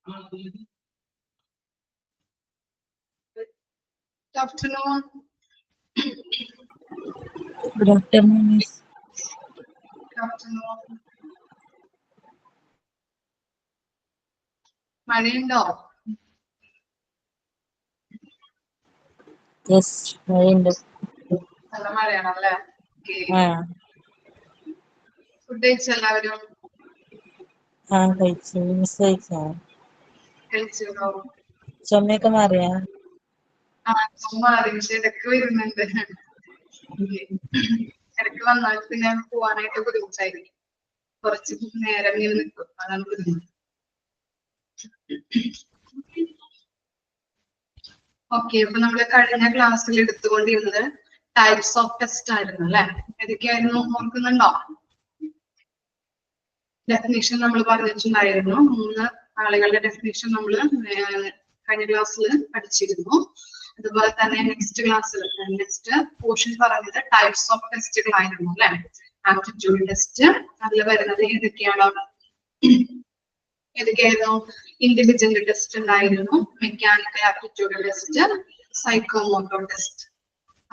Good afternoon. Good afternoon, Miss. Good afternoon. മഴയുണ്ടോ? Yes, മഴയുണ്ട്. നല്ല മഴയാണല്ലേ? ഫുഡ് കഴിച്ച എല്ലാവരും? കഴിച്ചു. മിസ് കഴിച്ചോ? കഴിച്ചോ? ചുമയൊക്കെ മാറിയാ? മാറി, പക്ഷെ ഇടയ്ക്ക് വരുന്നുണ്ട്. ഇടയ്ക്ക് വന്നാൽ പിന്നെ പോവാനായിട്ട് ബുദ്ധിമുട്ടായിരിക്കും. കുറച്ച് നേരം ഇങ്ങനെ നിൽക്കും, അതാണ് ബുദ്ധിമുട്ട്. ഓക്കെ, അപ്പൊ നമ്മള് കഴിഞ്ഞ ക്ലാസ്സിൽ എടുത്തുകൊണ്ടിരുന്നത് ടൈപ്സ് ഓഫ് ടെസ്റ്റ് ആയിരുന്നു അല്ലെ? ഏതൊക്കെയായിരുന്നു ഓർക്കുന്നുണ്ടോ? ഡെഫിനിഷൻ നമ്മൾ പറഞ്ഞിട്ടുണ്ടായിരുന്നു. 3 ആളുകളുടെ ഡെഫിനിഷൻ നമ്മൾ കഴിഞ്ഞ ക്ലാസ്സിൽ പഠിച്ചിരുന്നു. അതുപോലെ തന്നെ നെക്സ്റ്റ് പോർഷൻ പറഞ്ഞത് ടൈപ്സ് ഓഫ് ടെസ്റ്റുകളായിരുന്നു അല്ലെ? ആപ്റ്റിറ്റ്യൂഡ് ടെസ്റ്റ്, അതിൽ വരുന്നത് ഏതൊക്കെയായിരുന്നു? ഇൻഡിവിജ്വൽ ടെസ്റ്റ് ഉണ്ടായിരുന്നു, mechanical aptitude test, psychomotor test.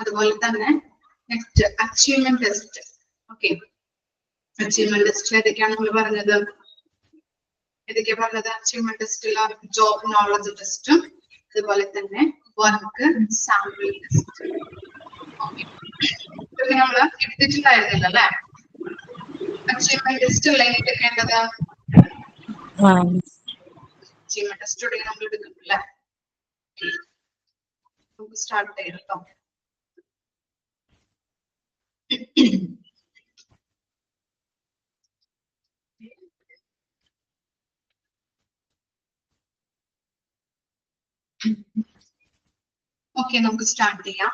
അതുപോലെ തന്നെ next achievement test. Okay, achievement test ഏതൊക്കെയാണ് നമ്മൾ പറഞ്ഞത്? അച്ചീവ്മെന്റ് ടെസ്റ്റിൽ ജോബ് നോളജ് ടെസ്റ്റും അതുപോലെ തന്നെ വർക്ക് സാമ്പിൾ ടെസ്റ്റ്. ഇതൊക്കെ നമ്മൾ എടുത്തിട്ടുണ്ടായിരുന്നില്ല അല്ലെ? അച്ചീവ്മെന്റ് ടെസ്റ്റ് അല്ലെങ്കിൽ എടുക്കേണ്ടത് അച്ചീവ്മെന്റ് ടെസ്റ്റ് ഉണ്ടെങ്കിൽ നമ്മൾ എടുക്കുന്നില്ല. നമുക്ക് സ്റ്റാർട്ട് ചെയ്യാം കേട്ടോ. ഓക്കെ, നമുക്ക് സ്റ്റാർട്ട് ചെയ്യാം.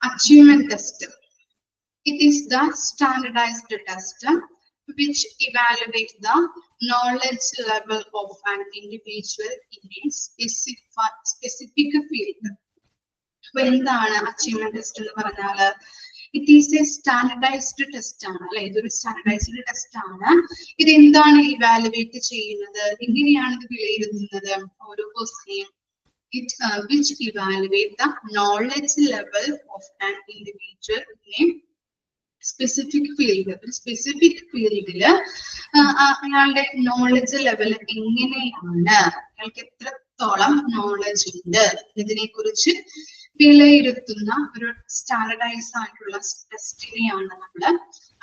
Achievement test. It is the standardized test which evaluates the knowledge level of an individual in a specific field. എന്താണ് അച്ചീവ്മെന്റ് ടെസ്റ്റ് എന്ന് പറഞ്ഞാല്? It is A standardized test ആണ് അല്ലെ? ഇതൊരു സ്റ്റാൻഡർഡൈസ്ഡ് ടെസ്റ്റ് ആണ്. ഇത് എന്താണ് ഇവാലുവേറ്റ് ചെയ്യുന്നത്? എങ്ങനെയാണ് ഇത് വിലയിരുത്തുന്നത്? ഓരോ പേഴ്സണെയും which evaluate the knowledge level of an individual in a specific field. ഒരു സ്പെസിഫിക് ഫീൽഡില് അയാളുടെ നോളജ് ലെവൽ എങ്ങനെയാണ്, അയാൾക്ക് എത്രത്തോളം നോളജ് ഉണ്ട്, ഇതിനെ കുറിച്ച് വിലയിരുത്തുന്ന ഒരു സ്റ്റാൻഡർഡൈസ് ആയിട്ടുള്ള ടെസ്റ്റിനെയാണ് നമ്മള്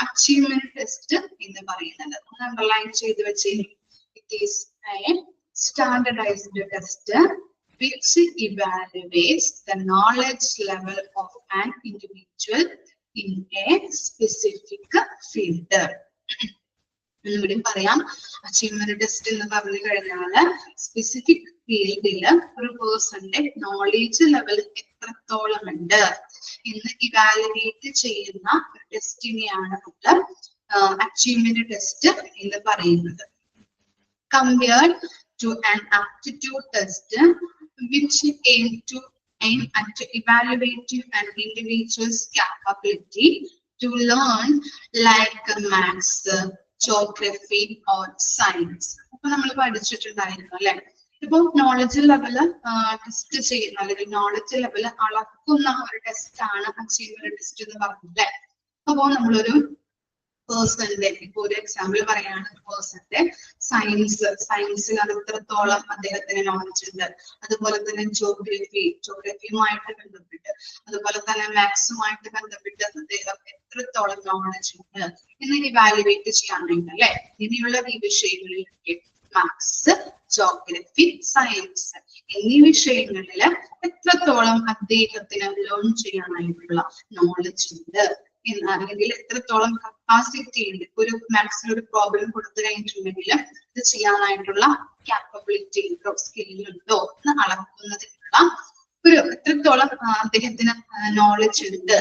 അച്ചീവ്മെന്റ് ടെസ്റ്റ് എന്ന് പറയുന്നത്. അണ്ടർലൈൻ ചെയ്ത് വെച്ച്, it is A standardized test which evaluates the knowledge level of an individual in a specific field. ഇവിടെ പറയാം, അച്ചീവ്മെന്റ് ടെസ്റ്റ് എന്ന് പറഞ്ഞു കഴിഞ്ഞാല് സ്പെസിഫിക് ഫീൽഡില് ഒരു പേഴ്സന്റെ നോളേജ് ലെവൽ എത്രത്തോളം ഉണ്ട് എന്ന് ഇവാലുവേറ്റ് ചെയ്യുന്ന ടെസ്റ്റിനെയാണ് നമ്മൾ അച്ചീവ്മെന്റ് ടെസ്റ്റ് എന്ന് പറയുന്നത്. Compared to an aptitude test which aim at evaluating an individual's capability to learn like maths, geography or science. അപ്പൊ നമ്മൾ പഠിച്ചിട്ടുണ്ടായിരുന്നു അല്ലെ? ഇപ്പൊ നോളജ് ലെവല് ടെസ്റ്റ് ചെയ്യുന്ന അല്ലെങ്കിൽ നോളജ് ലെവല് അളക്കുന്ന ഒരു ടെസ്റ്റ് ആണ് അച്ചീവ്മെന്റ് ടെസ്റ്റ് എന്ന് പറഞ്ഞല്ലേ? അപ്പോ നമ്മളൊരു പേഴ്സന്റെ, ഇപ്പൊ ഒരു എക്സാമ്പിൾ പറയാണ്, പേഴ്സന്റെ സയൻസിൽ അത് എത്രത്തോളം അദ്ദേഹത്തിന് നോളജ് ഉണ്ട്, അതുപോലെ തന്നെ ജോഗ്രഫിയുമായിട്ട് ബന്ധപ്പെട്ട്, അതുപോലെ തന്നെ മാത്സുമായിട്ട് ബന്ധപ്പെട്ട് അദ്ദേഹം എത്രത്തോളം നോളജ് ഉണ്ട് എന്ന് ഇവാലുവേറ്റ് ചെയ്യാനായിട്ട് അല്ലെ? ഇങ്ങനെയുള്ള ഈ വിഷയങ്ങളിലൊക്കെ മാത്സ്, ജോഗ്രഫി, സയൻസ് എന്നീ വിഷയങ്ങളില് എത്രത്തോളം അദ്ദേഹത്തിന് ലേൺ ചെയ്യാനായിട്ടുള്ള നോളജ് ഉണ്ട് അല്ലെങ്കിൽ എത്രത്തോളം കപ്പാസിറ്റി ഉണ്ട്. ഒരു മാത്സിൽ ഒരു പ്രോബ്ലം കൊടുത്തു കഴിഞ്ഞിട്ടുണ്ടെങ്കിൽ ഇത് ചെയ്യാനായിട്ടുള്ള കാപ്പബിലിറ്റി ഉണ്ടോ, സ്കില്ലുണ്ടോ എന്ന് അളക്കുന്നതിനുള്ള ഒരു എത്രത്തോളം അദ്ദേഹത്തിന് നോളജ് ഉണ്ട്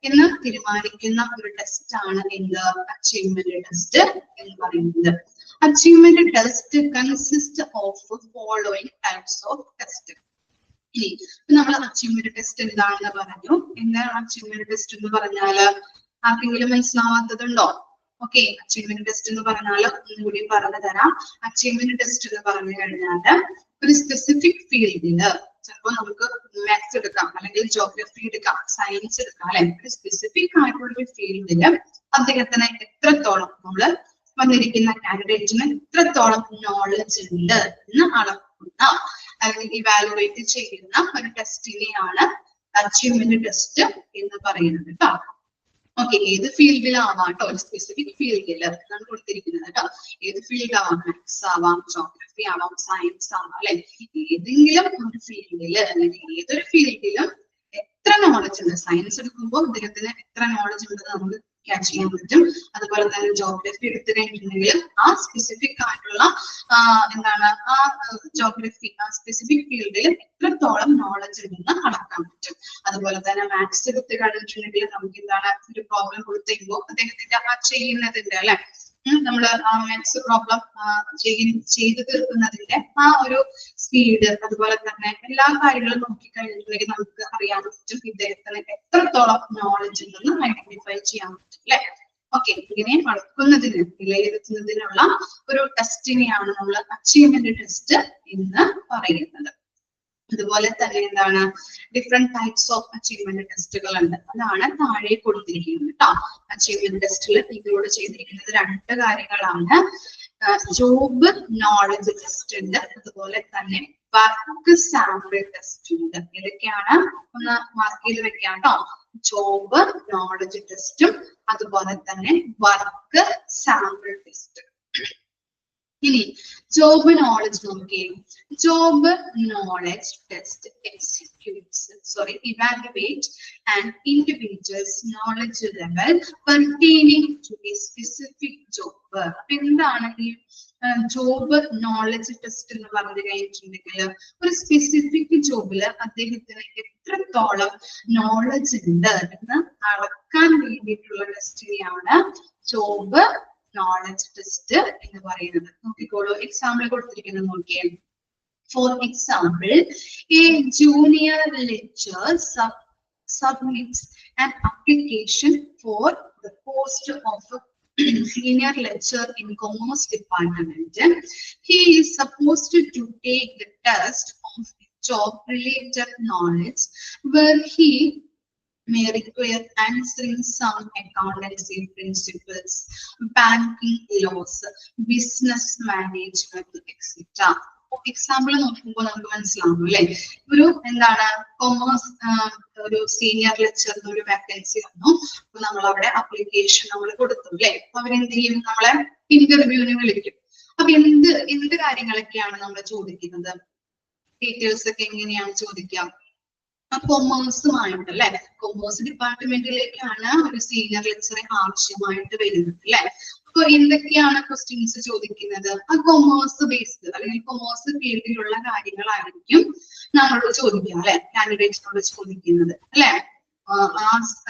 എന്ന് തീരുമാനിക്കുന്ന ഒരു ടെസ്റ്റ് ആണ് എന്ത്? അച്ചീവ്മെന്റ് ടെസ്റ്റ് എന്ന് പറയുന്നത്. Achievement test consist of following types of test. ഇനി നമ്മൾ അച്ചീവ്മെന്റ് ടെസ്റ്റ് എന്താണെന്ന് പറഞ്ഞു. എന്താണ് അച്ചീവ്മെന്റ് ടെസ്റ്റ് എന്ന് പറഞ്ഞാല്? ആർക്കെങ്കിലും മനസ്സിലാവാത്തതുണ്ടോ? ഓക്കെ, അച്ചീവ്മെന്റ് ടെസ്റ്റ് എന്ന് പറഞ്ഞാൽ ഒന്നുകൂടി പറഞ്ഞു തരാം. അച്ചീവ്മെന്റ് ടെസ്റ്റ് എന്ന് പറഞ്ഞു കഴിഞ്ഞാൽ ഒരു സ്പെസിഫിക് ഫീൽഡില് ചിലപ്പോൾ നമുക്ക് മാത്സ് എടുക്കാം, അല്ലെങ്കിൽ ജോഗ്രഫി എടുക്കാം, സയൻസ് എടുക്കാം, അല്ലെ? ഒരു സ്പെസിഫിക് ആയിട്ടുള്ള ഒരു ഫീൽഡില് അദ്ദേഹത്തിന് എത്രത്തോളം നമ്മള് വന്നിരിക്കുന്ന കാൻഡിഡേറ്റിന് എത്രത്തോളം നോളജ് ഉണ്ട് എന്ന് അളക്കുന്ന അല്ലെങ്കിൽ ഇവാലുവേറ്റ് ചെയ്യുന്ന ഒരു ടെസ്റ്റിനെയാണ് അച്ചീവ്മെന്റ് ടെസ്റ്റ് എന്ന് പറയുന്നത് കേട്ടോ. ഓക്കെ, ഏത് ഫീൽഡിലാവാം കേട്ടോ, ഒരു സ്പെസിഫിക് ഫീൽഡിൽ ആണ് കൊടുത്തിരിക്കുന്നത് കേട്ടോ. ഏത് ഫീൽഡ് ആവാം, മാത്സ് ആവാം, ജോഗ്രഫി ആവാം, സയൻസ് ആവാം, അല്ലെ? ഏതെങ്കിലും ഒരു ഫീൽഡില് അല്ലെങ്കിൽ ഏതൊരു ഫീൽഡിലും എത്ര നോളജ് ഉണ്ട്, സയൻസ് എടുക്കുമ്പോൾ അദ്ദേഹത്തിന് എത്ര നോളജ് ഉണ്ടെന്ന് നമുക്ക് ക്യാച്ച് ചെയ്യാൻ പറ്റും. അതുപോലെ തന്നെ ജോഗ്രഫി എടുത്തു കഴിഞ്ഞിട്ടുണ്ടെങ്കിൽ ആ സ്പെസിഫിക് ആയിട്ടുള്ള എന്താണ് ആ ജോഗ്രഫി ആ സ്പെസിഫിക് ഫീൽഡിൽ എത്രത്തോളം നോളജ് ഉണ്ടെന്ന് അളക്കാൻ പറ്റും. അതുപോലെ തന്നെ മാത്സ് എടുത്ത് കഴിഞ്ഞിട്ടുണ്ടെങ്കിൽ നമുക്ക് എന്താണ് ഒരു പ്രോബ്ലം കൊടുത്തുമ്പോൾ അദ്ദേഹത്തിന്റെ ആ ചെയ്യുന്നതിന്റെ അല്ലെ, നമ്മൾ ആ മാത്സ് പ്രോബ്ലം ചെയ്ത് തീർക്കുന്നതിന്റെ ആ ഒരു സ്പീഡ്, അതുപോലെ തന്നെ എല്ലാ കാര്യങ്ങളും നോക്കിക്കഴിഞ്ഞിട്ടുണ്ടെങ്കിൽ നമുക്ക് അറിയാൻ പറ്റും ഇദ്ദേഹത്തിന് എത്രത്തോളം നോളജ് ഉണ്ടെന്ന് ഐഡന്റിഫൈ ചെയ്യാൻ പറ്റും, അല്ലെ? ഓക്കെ, ഇങ്ങനെ അളക്കുന്നതിന് വിലയിരുത്തുന്നതിനുള്ള ഒരു ടെസ്റ്റിനെയാണ് നമ്മൾ അച്ചീവ്മെന്റ് ടെസ്റ്റ് എന്ന് പറയുന്നത്. അതുപോലെ തന്നെ എന്താണ് ഡിഫറെന്റ് ടൈപ്സ് ഓഫ് അച്ചീവ്മെന്റ് ടെസ്റ്റുകൾ ഉണ്ട്, അതാണ് താഴെ കൊടുത്തിരിക്കുന്നത് കേട്ടോ. അച്ചീവ്മെന്റ് ടെസ്റ്റിൽ ഇതിലൂടെ ചെയ്തിരിക്കുന്നത് രണ്ട് കാര്യങ്ങളാണ്. ജോബ് നോളജ് ടെസ്റ്റ് ഉണ്ട്, അതുപോലെ തന്നെ വർക്ക് സാമ്പിൾ ടെസ്റ്റ് ഉണ്ട്. ഇതൊക്കെയാണ് ഒന്ന് മാർക്ക് ചെയ്ത് വെക്കാം കേട്ടോ. ജോബ് നോളജ് ടെസ്റ്റും അതുപോലെ തന്നെ വർക്ക് സാമ്പിൾ ടെസ്റ്റ്. ഇനി ജോബ് നോളജ് നോക്കിയേ. Job knowledge test evaluate an individual's knowledge level pertaining to a specific job. അപ്പൊ എന്താണ് ഈ ജോബ് നോളജ് ടെസ്റ്റ് എന്ന് പറഞ്ഞു കഴിഞ്ഞിട്ടുണ്ടെങ്കിൽ ഒരു സ്പെസിഫിക് ജോബില് അദ്ദേഹത്തിന് എത്രത്തോളം നോളജ് ഉണ്ട് എന്ന് അളക്കാൻ വേണ്ടിയിട്ടുള്ള ടെസ്റ്റിനെയാണ് ജോബ് നോളജ് ടെസ്റ്റ് എന്ന് പറയുന്നത്. നോക്കിക്കോളൂ, എക്സാമ്പിൾ കൊടുത്തിരിക്കുന്നത് നോക്കിയേ. For example, A junior lecture submits an application for the post of senior lecturer in commerce department. He is supposed to take the test of job related knowledge where he may require answering some accountancy principles, banking laws, business management, etc. Example നോക്കുമ്പോൾ നമുക്ക് മനസ്സിലാവും അല്ലെ, ഒരു എന്താണ് commerce ഒരു senior ലെക്ചറിന് ഒരു vacancy വന്നു. അപ്പൊ നമ്മൾ അവിടെ അപ്ലിക്കേഷൻ നമ്മൾ കൊടുത്തു അല്ലെ, അവരെന്ത് ചെയ്യും, നമ്മളെ ഇന്റർവ്യൂവിന് വിളിക്കും. അപ്പൊ എന്ത് കാര്യങ്ങളൊക്കെയാണ് നമ്മൾ ചോദിക്കുന്നത്, ഡീറ്റെയിൽസ് ഒക്കെ എങ്ങനെയാണ് ചോദിക്കുക? കൊമേഴ്സുമായിട്ട് അല്ലെ, കൊമേഴ്സ് ഡിപ്പാർട്ട്മെന്റിലേക്കാണ് ഒരു സീനിയർ ലെക്ചറെ ആവശ്യമായിട്ട് വരുന്നത് അല്ലെ. അപ്പൊ എന്തൊക്കെയാണ് ക്വസ്റ്റ്യൻസ് ചോദിക്കുന്നത്? ആ കൊമേഴ്സ് ബേസ്ഡ് അല്ലെങ്കിൽ കൊമേഴ്സ് ഫീൽഡിലുള്ള കാര്യങ്ങളായിരിക്കും നമ്മളോട് ചോദിക്കുക അല്ലെ, കാൻഡിഡേറ്റ്സിനോട് ചോദിക്കുന്നത് അല്ലെ. ആ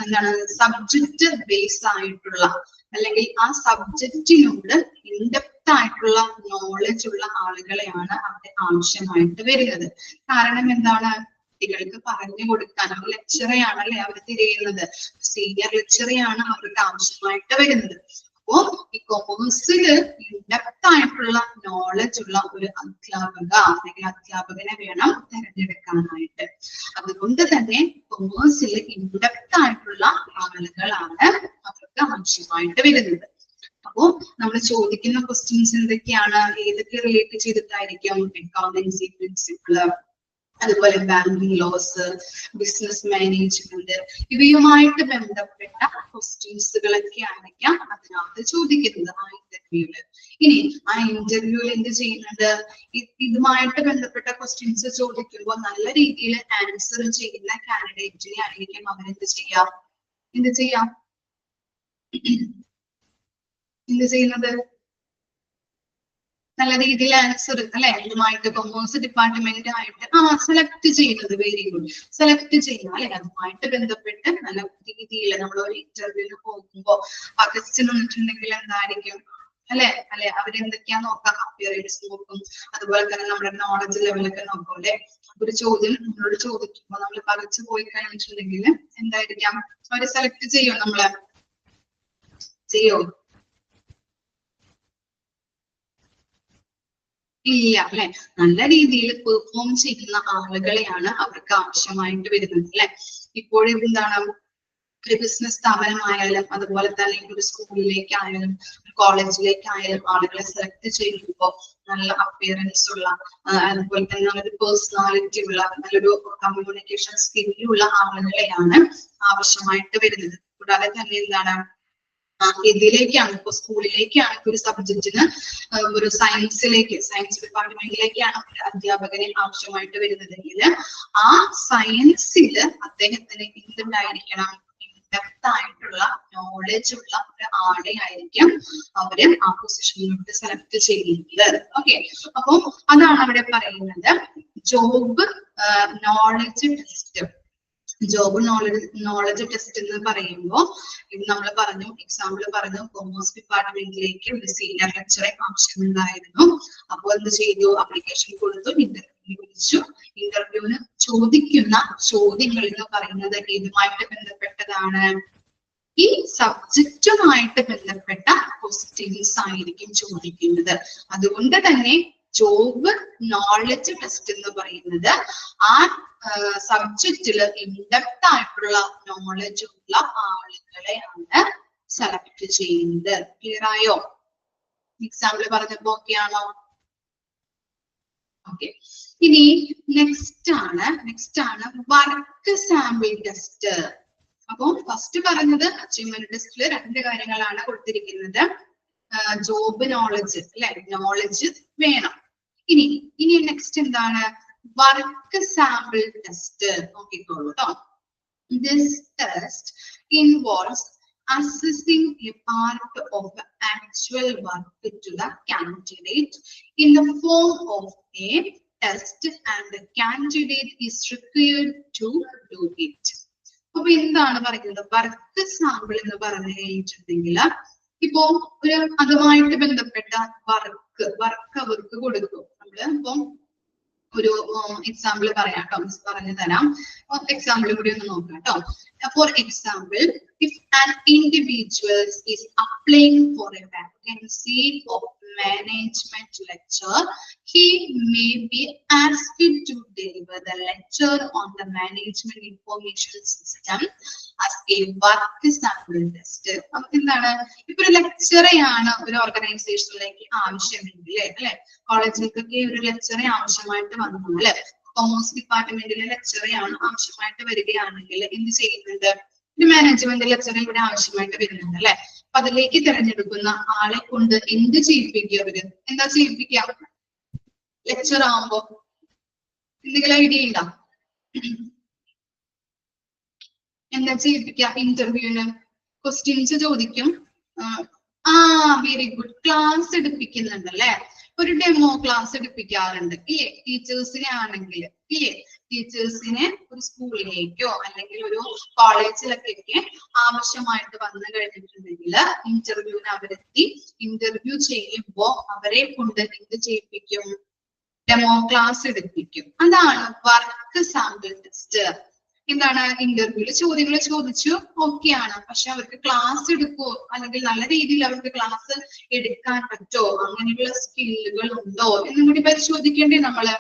എന്താണ് സബ്ജക്ട് ബേസ് ആയിട്ടുള്ള അല്ലെങ്കിൽ ആ സബ്ജക്റ്റിനോട് ഇൻഡെപ്ത് ആയിട്ടുള്ള നോളജ് ഉള്ള ആളുകളെയാണ് അവിടെ ആവശ്യമായിട്ട് വരുന്നത്. കാരണം എന്താണ്, കുട്ടികൾക്ക് പറഞ്ഞു കൊടുക്കാൻ അവർ ലെക്ചറെയാണല്ലേ അവർ തിരയുന്നത്, സീനിയർ ലെക്ചറെയാണ് അവർക്ക് ആവശ്യമായിട്ട് വരുന്നത്. അപ്പോ ഈ കൊമേഴ്സില് ഇൻഡെപ്ത് ആയിട്ടുള്ള നോളജ് ഉള്ള ഒരു അധ്യാപക അല്ലെങ്കിൽ അധ്യാപകനെ വേണം തിരഞ്ഞെടുക്കാനായിട്ട്. അതുകൊണ്ട് തന്നെ കൊമേഴ്സിൽ ഇൻഡെപ്ത് ആയിട്ടുള്ള ആളുകളാണ് അവർക്ക് ആവശ്യമായിട്ട് വരുന്നത്. അപ്പോ നമ്മൾ ചോദിക്കുന്ന ക്വസ്റ്റ്യൻസ് എന്തൊക്കെയാണ്, ഏതൊക്കെ റിലേറ്റ് ചെയ്തിട്ടായിരിക്കും? അക്കൗണ്ടൻസി പ്രിൻസിപ്പിള്, അതുപോലെ ബാങ്കിങ് ലോസ്, ബിസിനസ് മാനേജ്മെന്റ്, ഇവയുമായിട്ട് ബന്ധപ്പെട്ട ക്വസ്റ്റ്യൻസുകളൊക്കെ ആയിരിക്കാം അതിനകത്ത് ചോദിക്കുന്നത് ആ ഇന്റർവ്യൂല്. ഇനി ആ ഇന്റർവ്യൂവിൽ എന്ത് ചെയ്യുന്നത്, ഇതുമായിട്ട് ബന്ധപ്പെട്ട ക്വസ്റ്റ്യൻസ് ചോദിക്കുമ്പോൾ നല്ല രീതിയിൽ ആൻസർ ചെയ്യുന്ന കാൻഡിഡേറ്റിനെ ആയിരിക്കും അവരെന്ത് ചെയ്യാം, എന്ത് ചെയ്യുന്നത്, നല്ല രീതിയിൽ ആൻസർ അല്ലെ ഇതുമായിട്ട് കൊമേഴ്സ് ഡിപ്പാർട്ട്മെന്റ് ആയിട്ട് സെലക്ട് ചെയ്യുന്നത്. വെരി ഗുഡ്, സെലക്ട് ചെയ്യുക അല്ലെ. അതുമായിട്ട് ബന്ധപ്പെട്ട് നല്ല രീതിയിൽ നമ്മൾ ഒരു ഇന്റർവ്യൂവിന് പോകുമ്പോ ആ ക്വസ്റ്റ്യൻ വന്നിട്ടുണ്ടെങ്കിൽ എന്തായിരിക്കും അല്ലെ അവരെന്തൊക്കെയാ നോക്കാം, അപ്പിയറൻസ് നോക്കും, അതുപോലെ തന്നെ നമ്മുടെ നോളജ് ലെവലൊക്കെ നോക്കും അല്ലെ. ഒരു ചോദ്യം നമ്മളോട് ചോദിക്കുമ്പോ നമ്മൾ പകച്ചു പോയി കഴിഞ്ഞിട്ടുണ്ടെങ്കിൽ എന്തായിരിക്കാം, അവര് സെലക്ട് ചെയ്യോ, ചെയ്യോ? ഇല്ല അല്ലെ. നല്ല രീതിയിൽ പെർഫോം ചെയ്യുന്ന ആളുകളെയാണ് അവർക്ക് ആവശ്യമായിട്ട് വരുന്നത് അല്ലെ. ഇപ്പോഴും എന്താണ് ഒരു ബിസിനസ് സ്ഥാപനമായാലും അതുപോലെ തന്നെ ഒരു സ്കൂളിലേക്കായാലും ഒരു കോളേജിലേക്കായാലും ആളുകളെ സെലക്ട് ചെയ്യുമ്പോൾ നല്ല അപ്പിയറൻസ് ഉള്ള അതുപോലെ തന്നെ നല്ലൊരു പേഴ്സണാലിറ്റി ഉള്ള നല്ലൊരു കമ്മ്യൂണിക്കേഷൻ സ്കില്ലുള്ള ആളുകളെയാണ് ആവശ്യമായിട്ട് വരുന്നത്. കൂടാതെ തന്നെ എന്താണ് ഇതിലേക്കാണ് ഇപ്പൊ സ്കൂളിലേക്കാണ് ഒരു സബ്ജക്റ്റിന് ഒരു സയൻസ് ഡിപ്പാർട്ട്മെന്റിലേക്കാണ് ഒരു അധ്യാപകനെ ആവശ്യമായിട്ട് വരുന്നതെങ്കിൽ ആ സയൻസിൽ അദ്ദേഹത്തിന് എന്തുണ്ടായിരിക്കണം, ഡെപ്ത് ആയിട്ടുള്ള നോളജ് ഉള്ള ഒരു ആളെ ആയിരിക്കും അവര് ആ പൊസിഷനിലോട്ട് സെലക്ട് ചെയ്യുന്നത്. ഓക്കെ, അപ്പൊ അതാണ് അവിടെ പറയുന്നത് job knowledge test. Job knowledge test എന്ന് പറയുമ്പോൾ ഇത് നമ്മൾ പറഞ്ഞു, എക്സാമ്പിൾ പറഞ്ഞു, കൊമേഴ്സ് ഡിപ്പാർട്ട്മെന്റിലേക്ക് ഒരു സീനിയർ ലെക്ചറെ ആവശ്യമുണ്ടായിരുന്നു. അപ്പോൾ എന്ത് ചെയ്തു, ആപ്ലിക്കേഷൻ കൊടുത്തു, ഇന്റർവ്യൂ വിളിച്ചു. ഇന്റർവ്യൂവിന് ചോദിക്കുന്ന ചോദ്യങ്ങൾ എന്ന് പറയുന്നത് ഇതുമായിട്ട് ബന്ധപ്പെട്ടതാണ്, ഈ സബ്ജക്റ്റുമായിട്ട് ബന്ധപ്പെട്ട ക്വസ്റ്റ്യൻസ് ആയിരിക്കും ചോദിക്കുന്നത്. അതുകൊണ്ട് തന്നെ ജോബ് നോളജ് ടെസ്റ്റ് എന്ന് പറയുന്നത് ആ സബ്ജക്റ്റില് ഇൻഡെപ്ത് ആയിട്ടുള്ള നോളജ് ഉള്ള ആളുകളെയാണ് സെലക്ട് ചെയ്യുന്നത്. ക്ലിയർ ആയോ? എക്സാമ്പിൾ പറഞ്ഞപ്പോ ഓക്കെ ആണോ? ഓക്കെ, ഇനി നെക്സ്റ്റ് ആണ് വർക്ക് സാമ്പിൾ ടെസ്റ്റ്. അപ്പൊ ഫസ്റ്റ് പറഞ്ഞത് അച്ചീവ്മെന്റ് ടെസ്റ്റില് രണ്ട് കാര്യങ്ങളാണ് കൊടുത്തിരിക്കുന്നത്. ജോബ് നോളജ് അല്ലെ, നോളജ് വേണം. ഇനി നെക്സ്റ്റ് എന്താണ്, വർക്ക് സാമ്പിൾ ടെസ്റ്റ്. നോക്കിക്കോളൂ കേട്ടോ. This test involves assessing a part of the actual work to the candidate in the form of a test and the candidate is required to do it. അപ്പൊ എന്താണ് പറയുന്നത്, work sample എന്ന് പറഞ്ഞു കഴിഞ്ഞിട്ടുണ്ടെങ്കിൽ ഇപ്പോ ഒരു അതുമായിട്ട് ബന്ധപ്പെട്ട വർക്ക് അവർക്ക് കൊടുക്കും. നമ്മള് ഇപ്പം ഒരു എക്സാമ്പിൾ പറയാം കേട്ടോ, മിസ് പറഞ്ഞു തരാം. എക്സാമ്പിൾ കൂടി ഒന്ന് നോക്കാം കേട്ടോ. For example, if an individual is applying for a vacancy of management lecture, he may be asked to deliver the lecture on the management information system as a work sample test. അപ്പൊ എന്താണ്, ഇപ്പൊ ഒരു ലെക്ചറെയാണ് ഒരു ഓർഗനൈസേഷനിലേക്ക് ആവശ്യമെങ്കിൽ അല്ലെ, കോളേജിലേക്കൊക്കെ ഒരു ലെക്ചറെ ആവശ്യമായിട്ട് വന്നാൽ, കൊമേഴ്സ് ഡിപ്പാർട്ട്മെന്റിലെ ലെക്ചറെയാണ് ആവശ്യമായിട്ട് വരികയാണെങ്കിൽ എന്ത് ചെയ്യുന്നുണ്ട്, ഒരു മാനേജ്മെന്റ് ലെക്ചർ ഇവിടെ ആവശ്യമായിട്ട് വരുന്നുണ്ട് അല്ലെ. അപ്പൊ അതിലേക്ക് തിരഞ്ഞെടുക്കുന്ന ആളെ കൊണ്ട് എന്ത് ചെയ്യിപ്പിക്കുക, അവര് എന്താ ചെയ്യിപ്പിക്കുക ലെക്ചർ ആവുമ്പോ? എന്തെങ്കിലും ഐഡിയ ഉണ്ടോ? എന്താ ചെയ്യിപ്പിക്കുക? ഇന്റർവ്യൂവിന് ക്വസ്റ്റ്യൻസ് ചോദിക്കും. വെരി ഗുഡ്, ക്ലാസ് എടുപ്പിക്കുന്നുണ്ട് അല്ലെ. ഒരു ഡെമോ ക്ലാസ് എടുപ്പിക്കാറുണ്ട് ഇല്ലേ, ടീച്ചേഴ്സിനെ ആണെങ്കിൽ ഇല്ലേ. ടീച്ചേഴ്സിനെ ഒരു സ്കൂളിലേക്കോ അല്ലെങ്കിൽ ഒരു കോളേജിലൊക്കെ ആവശ്യമായിട്ട് വന്നു കഴിഞ്ഞിട്ടുണ്ടെങ്കിൽ ഇന്റർവ്യൂവിന് അവരെത്തി ഇന്റർവ്യൂ ചെയ്യുമ്പോ അവരെ കൊണ്ട് എന്ത് ചെയ്യിപ്പിക്കും, ഡെമോ ക്ലാസ് എടുപ്പിക്കും. അതാണ് വർക്ക് സാമ്പിൾ ടെസ്റ്റ്. എന്താണ്, ഇന്റർവ്യൂല് ചോദ്യങ്ങൾ ചോദിച്ചു, ഓക്കെയാണ്, പക്ഷെ അവർക്ക് ക്ലാസ് എടുക്കുവോ അല്ലെങ്കിൽ നല്ല രീതിയിൽ അവർക്ക് ക്ലാസ് എടുക്കാൻ പറ്റോ, അങ്ങനെയുള്ള സ്കില്ലുകൾ ഉണ്ടോ എന്നും കൂടി പരിശോധിക്കേണ്ടേ നമ്മള്.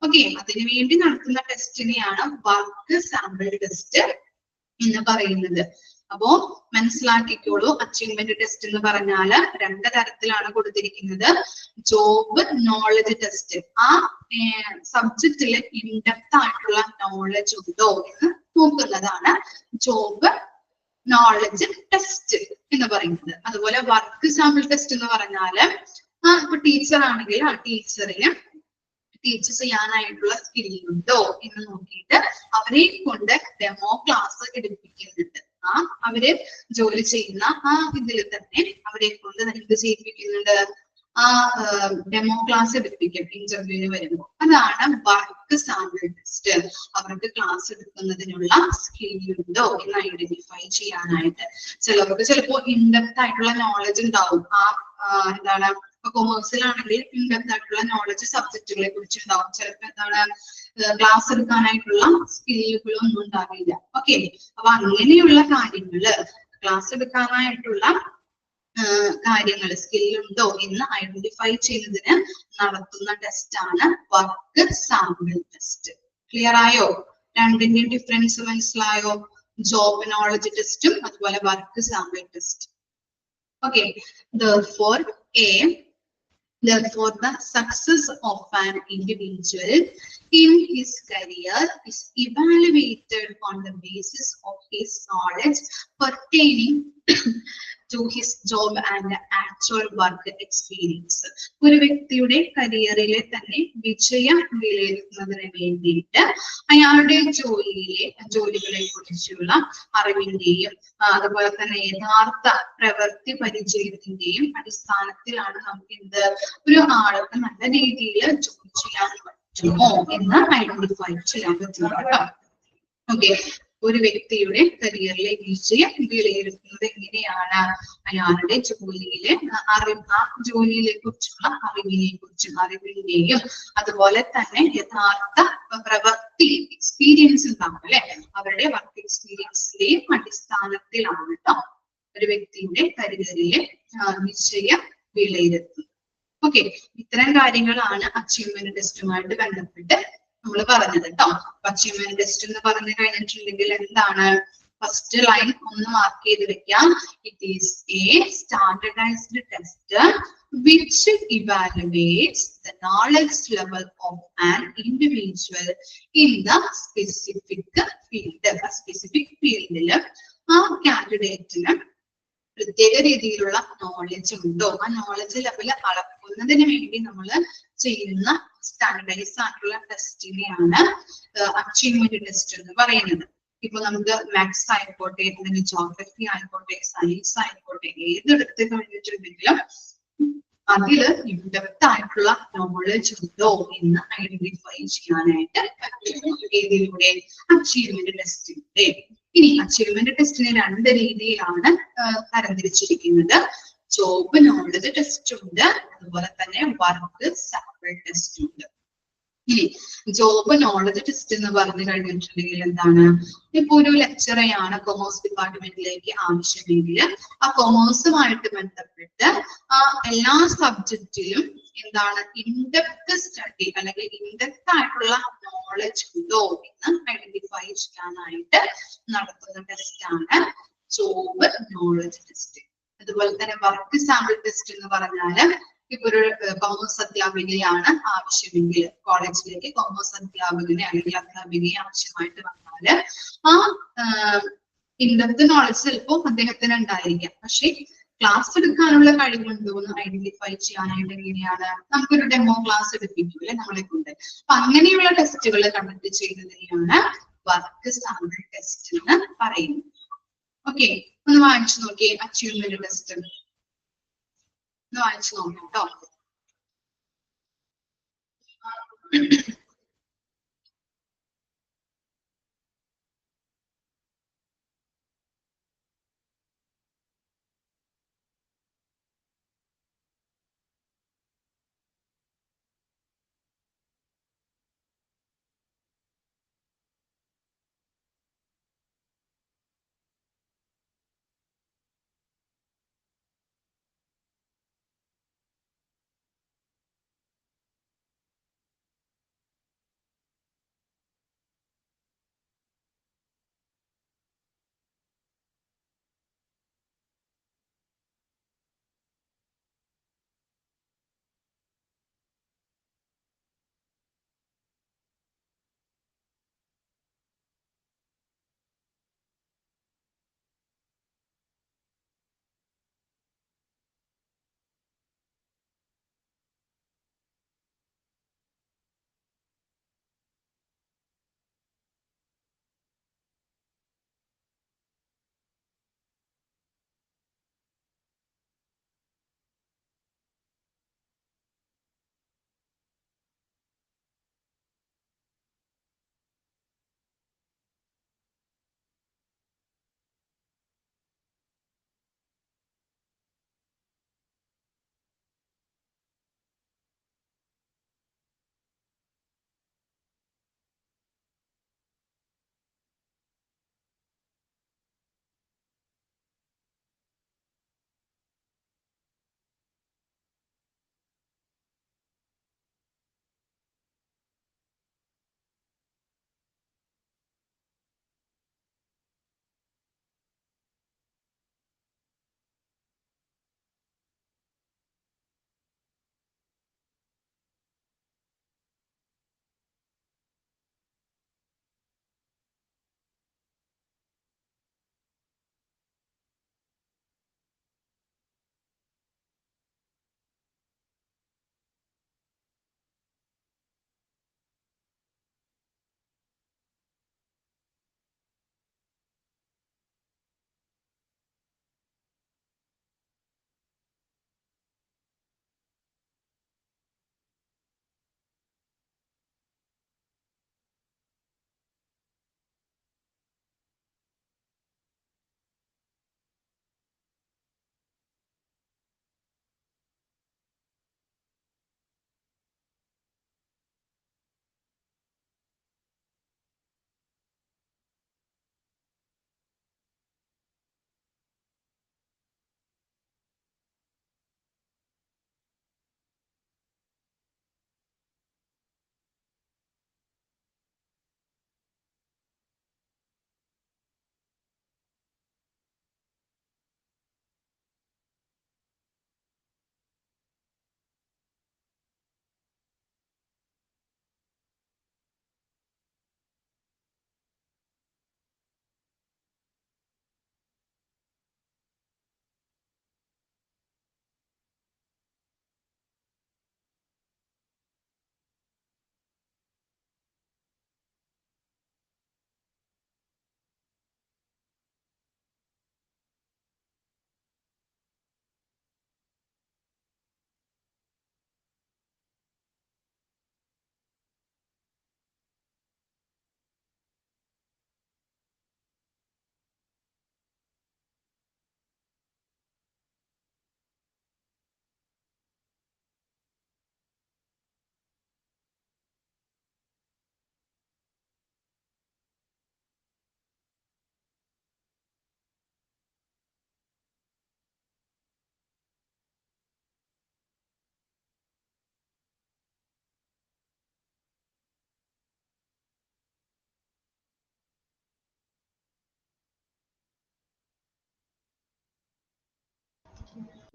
ഓക്കെ, അതിനു വേണ്ടി നടത്തുന്ന ടെസ്റ്റിനെയാണ് വർക്ക് സാമ്പിൾ ടെസ്റ്റ് എന്ന് പറയുന്നത്. അപ്പോ മനസ്സിലാക്കിക്കോളൂ, അച്ചീവ്മെന്റ് ടെസ്റ്റ് എന്ന് പറഞ്ഞാല് രണ്ട് തരത്തിലാണ് കൊടുത്തിരിക്കുന്നത്. ജോബ് നോളജ് ടെസ്റ്റ്, ആ സബ്ജക്റ്റില് ഇൻഡെപ്ത് ആയിട്ടുള്ള നോളജ് ഉണ്ടോ എന്ന് നോക്കുന്നതാണ് ജോബ് നോളജ് ടെസ്റ്റ് എന്ന് പറയുന്നത്. അതുപോലെ വർക്ക് സാമ്പിൾ ടെസ്റ്റ് എന്ന് പറഞ്ഞാല് ഇപ്പൊ ടീച്ചർ ആണെങ്കിൽ ആ ടീച്ചറിന് ടീച്ച് ചെയ്യാനായിട്ടുള്ള സ്കില്ലുണ്ടോ എന്ന് നോക്കിയിട്ട് അവരെ കൊണ്ട് ഡെമോ ക്ലാസ് എടുപ്പിക്കുന്നുണ്ട്. അവര് ജോലി ചെയ്യുന്ന ആ ഇതിൽ തന്നെ അവരെ കൊണ്ട് എന്ത് ചെയ്യിപ്പിക്കുന്നുണ്ട്, ആ ഡെമോ ക്ലാസ് എടുപ്പിക്കും ഇന്റർവ്യൂവിന് വരുമ്പോൾ. അതാണ് വർക്ക് സാമ്പിൾ ടെസ്റ്റ്. അവർക്ക് ക്ലാസ് എടുക്കുന്നതിനുള്ള സ്കില്ലുണ്ടോ എന്ന് ഐഡന്റിഫൈ ചെയ്യാനായിട്ട്. ചിലർക്ക് ചിലപ്പോ ഇൻഡെപ്ത് ആയിട്ടുള്ള നോളജ് ഉണ്ടാവും. എന്താണ്, ഇപ്പൊ കൊമേഴ്സിലാണെങ്കിൽ ഇൻഡെപ്ത് ആയിട്ടുള്ള നോളജ് സബ്ജക്റ്റുകളെ കുറിച്ചുണ്ടാവും. ചിലപ്പോൾ എന്താണ്, ക്ലാസ് എടുക്കാനായിട്ടുള്ള സ്കില്ലുകളൊന്നും ഉണ്ടാവില്ല. ഓക്കെ, അപ്പൊ അങ്ങനെയുള്ള കാര്യങ്ങള് ക്ലാസ് എടുക്കാനായിട്ടുള്ള കാര്യങ്ങൾ സ്കില്ലുണ്ടോ എന്ന് ഐഡന്റിഫൈ ചെയ്യുന്നതിന് നടത്തുന്ന ടെസ്റ്റ് ആണ് വർക്ക് സാമ്പിൾ ടെസ്റ്റ്. ക്ലിയർ ആയോ? രണ്ടിന്റെയും ഡിഫറൻസ് മനസ്സിലായോ? ജോബ് നോളജ് ടെസ്റ്റും അതുപോലെ work sample test. Okay, therefore A therefore the success of an individual in his career is evaluated on the basis of his knowledge pertaining to his job and actual work experience. ഒരു വ്യക്തിയുടെ കരിയറിലെ തന്നെ വിജയം വിലയിരുത്തുന്നതിന് വേണ്ടിയിട്ട് അയാളുടെ ജോലികളെ കുറിച്ചുള്ള അറിവിന്റെയും അതുപോലെ തന്നെ യഥാർത്ഥ പ്രവൃത്തി പരിചയത്തിന്റെയും അടിസ്ഥാനത്തിലാണ് നമുക്ക് എന്ത് ഒരു ആൾക്ക് നല്ല രീതിയിൽ ജോലി ചെയ്യാൻ പറ്റുമോ എന്ന് ഐഡന്റിഫൈ ചെയ്യാൻ പറ്റും കേട്ടോ. ഓക്കെ, ഒരു വ്യക്തിയുടെ കരിയറിലെ വിജയം വിലയിരുത്തുന്നത് എങ്ങനെയാണ്? അയാളുടെ ജോലിയിലെ ജോലിയെ കുറിച്ചുള്ള അറിവിന്റെയും അതുപോലെ തന്നെ യഥാർത്ഥ പ്രവൃത്തി എക്സ്പീരിയൻസ് ഉണ്ടാവും അല്ലെ, അവരുടെ വർക്ക് എക്സ്പീരിയൻസിന്റെയും അടിസ്ഥാനത്തിലാണ് കേട്ടോ ഒരു വ്യക്തിയുടെ കരിയറിലെ വിജയം വിലയിരുത്തുന്നത്. ഓക്കെ, ഇത്തരം കാര്യങ്ങളാണ് അച്ചീവ്മെന്റ് ടെസ്റ്റുമായിട്ട് ബന്ധപ്പെട്ട് നമ്മൾ പറഞ്ഞത് കേട്ടോ. അച്ചീവ്മെന്റ് ടെസ്റ്റ് എന്ന് പറഞ്ഞു കഴിഞ്ഞിട്ടുണ്ടെങ്കിൽ എന്താണ്? ഫസ്റ്റ് ലൈൻ ഒന്ന് മാർക്ക് ചെയ്ത് വെക്കാം. It is A standardized test which evaluates the knowledge level of an individual in the specific field. Specific ഫീൽഡിൽ ആ കാൻഡിഡേറ്റിന് പ്രത്യേക രീതിയിലുള്ള നോളജ് ഉണ്ടോ, ആ നോളജ് ലെവൽ അളക്കുന്നതിന് വേണ്ടി നമ്മൾ ചെയ്യുന്ന സ്റ്റാൻഡർഡൈസ് ആയിട്ടുള്ള ടെസ്റ്റിനെയാണ് അച്ചീവ്മെന്റ് ടെസ്റ്റ് എന്ന് പറയുന്നത്. ഇപ്പൊ നമുക്ക് മാത്സ് ആയിക്കോട്ടെ, അല്ലെങ്കിൽ ജോഗ്രഫി ആയിക്കോട്ടെ, സയൻസ് ആയിക്കോട്ടെ, ഏതെടുത്ത് കഴിഞ്ഞിട്ടുണ്ടെങ്കിലും അതിൽ ഇൻഡെപ്ത് ആയിട്ടുള്ള നോളജ് ഉണ്ടോ എന്ന് ഐഡന്റിഫൈ ചെയ്യാനായിട്ട് പറ്റും. ഏതിലൂടെ? അച്ചീവ്മെന്റ് ടെസ്റ്റിലൂടെ. ഇനി അച്ചീവ്മെന്റ് ടെസ്റ്റിനെ രണ്ട് രീതിയിലാണ് തരംതിരിച്ചിരിക്കുന്നത്. ജോബ് നോളജ് ടെസ്റ്റ് ഉണ്ട്, അതുപോലെ തന്നെ വർക്ക് സാമ്പിൾ ടെസ്റ്റ് ഉണ്ട്. ഇനി ജോബ് നോളജ് ടെസ്റ്റ് എന്ന് പറഞ്ഞു കഴിഞ്ഞിട്ടുണ്ടെങ്കിൽ എന്താണ്? ഇപ്പൊ ഒരു ലെക്ചറെയാണ് കൊമേഴ്സ് ഡിപ്പാർട്ട്മെന്റിലേക്ക് ആവശ്യമെങ്കിൽ ആ കൊമേഴ്സുമായിട്ട് ബന്ധപ്പെട്ട് ആ എല്ലാ സബ്ജക്റ്റിലും എന്താണ് ഇൻഡെപ്ത് സ്റ്റഡി അല്ലെങ്കിൽ ഇൻഡെപ്ത് ആയിട്ടുള്ള നോളജ് ഉണ്ടോ എന്ന് ഐഡന്റിഫൈ ചെയ്യാനായിട്ട് നടത്തുന്ന ടെസ്റ്റ് ആണ് ജോബ് നോളജ് ടെസ്റ്റ്. അതുപോലെ തന്നെ വർക്ക് സാമ്പിൾ ടെസ്റ്റ് എന്ന് പറഞ്ഞാല് ഇപ്പൊ ഒരു കൊമേഴ്സ് അധ്യാപികയാണ് ആവശ്യമെങ്കിൽ, കോളേജിലേക്ക് കൊമേഴ്സ് അധ്യാപകനെ അല്ലെങ്കിൽ അധ്യാപികയെ ആവശ്യമായിട്ട് വന്നാല് ആ ഇൻഡെപ്ത് നോളജ് ചിലപ്പോൾ അദ്ദേഹത്തിന് ഉണ്ടായിരിക്കാം, പക്ഷെ ക്ലാസ് എടുക്കാനുള്ള കഴിവുണ്ടോ എന്ന് ഐഡന്റിഫൈ ചെയ്യാനായിട്ട് എങ്ങനെയാണ്? നമുക്കൊരു ഡെമോ ക്ലാസ് എടുപ്പിക്കൂല്ലേ നമ്മളെ കൊണ്ട്. അപ്പൊ അങ്ങനെയുള്ള ടെസ്റ്റുകൾ കണ്ടക്ട് ചെയ്യുന്നതിനെയാണ് വർക്ക് സാമ്പിൾ ടെസ്റ്റ് എന്ന് പറയുന്നത്. ഓക്കെ, ഒന്ന് വായിച്ചു നോക്കിയേ അച്ചീവ്മെന്റ് ടെസ്റ്റ്. ഒന്ന് വായിച്ചു നോക്കാം കേട്ടോ.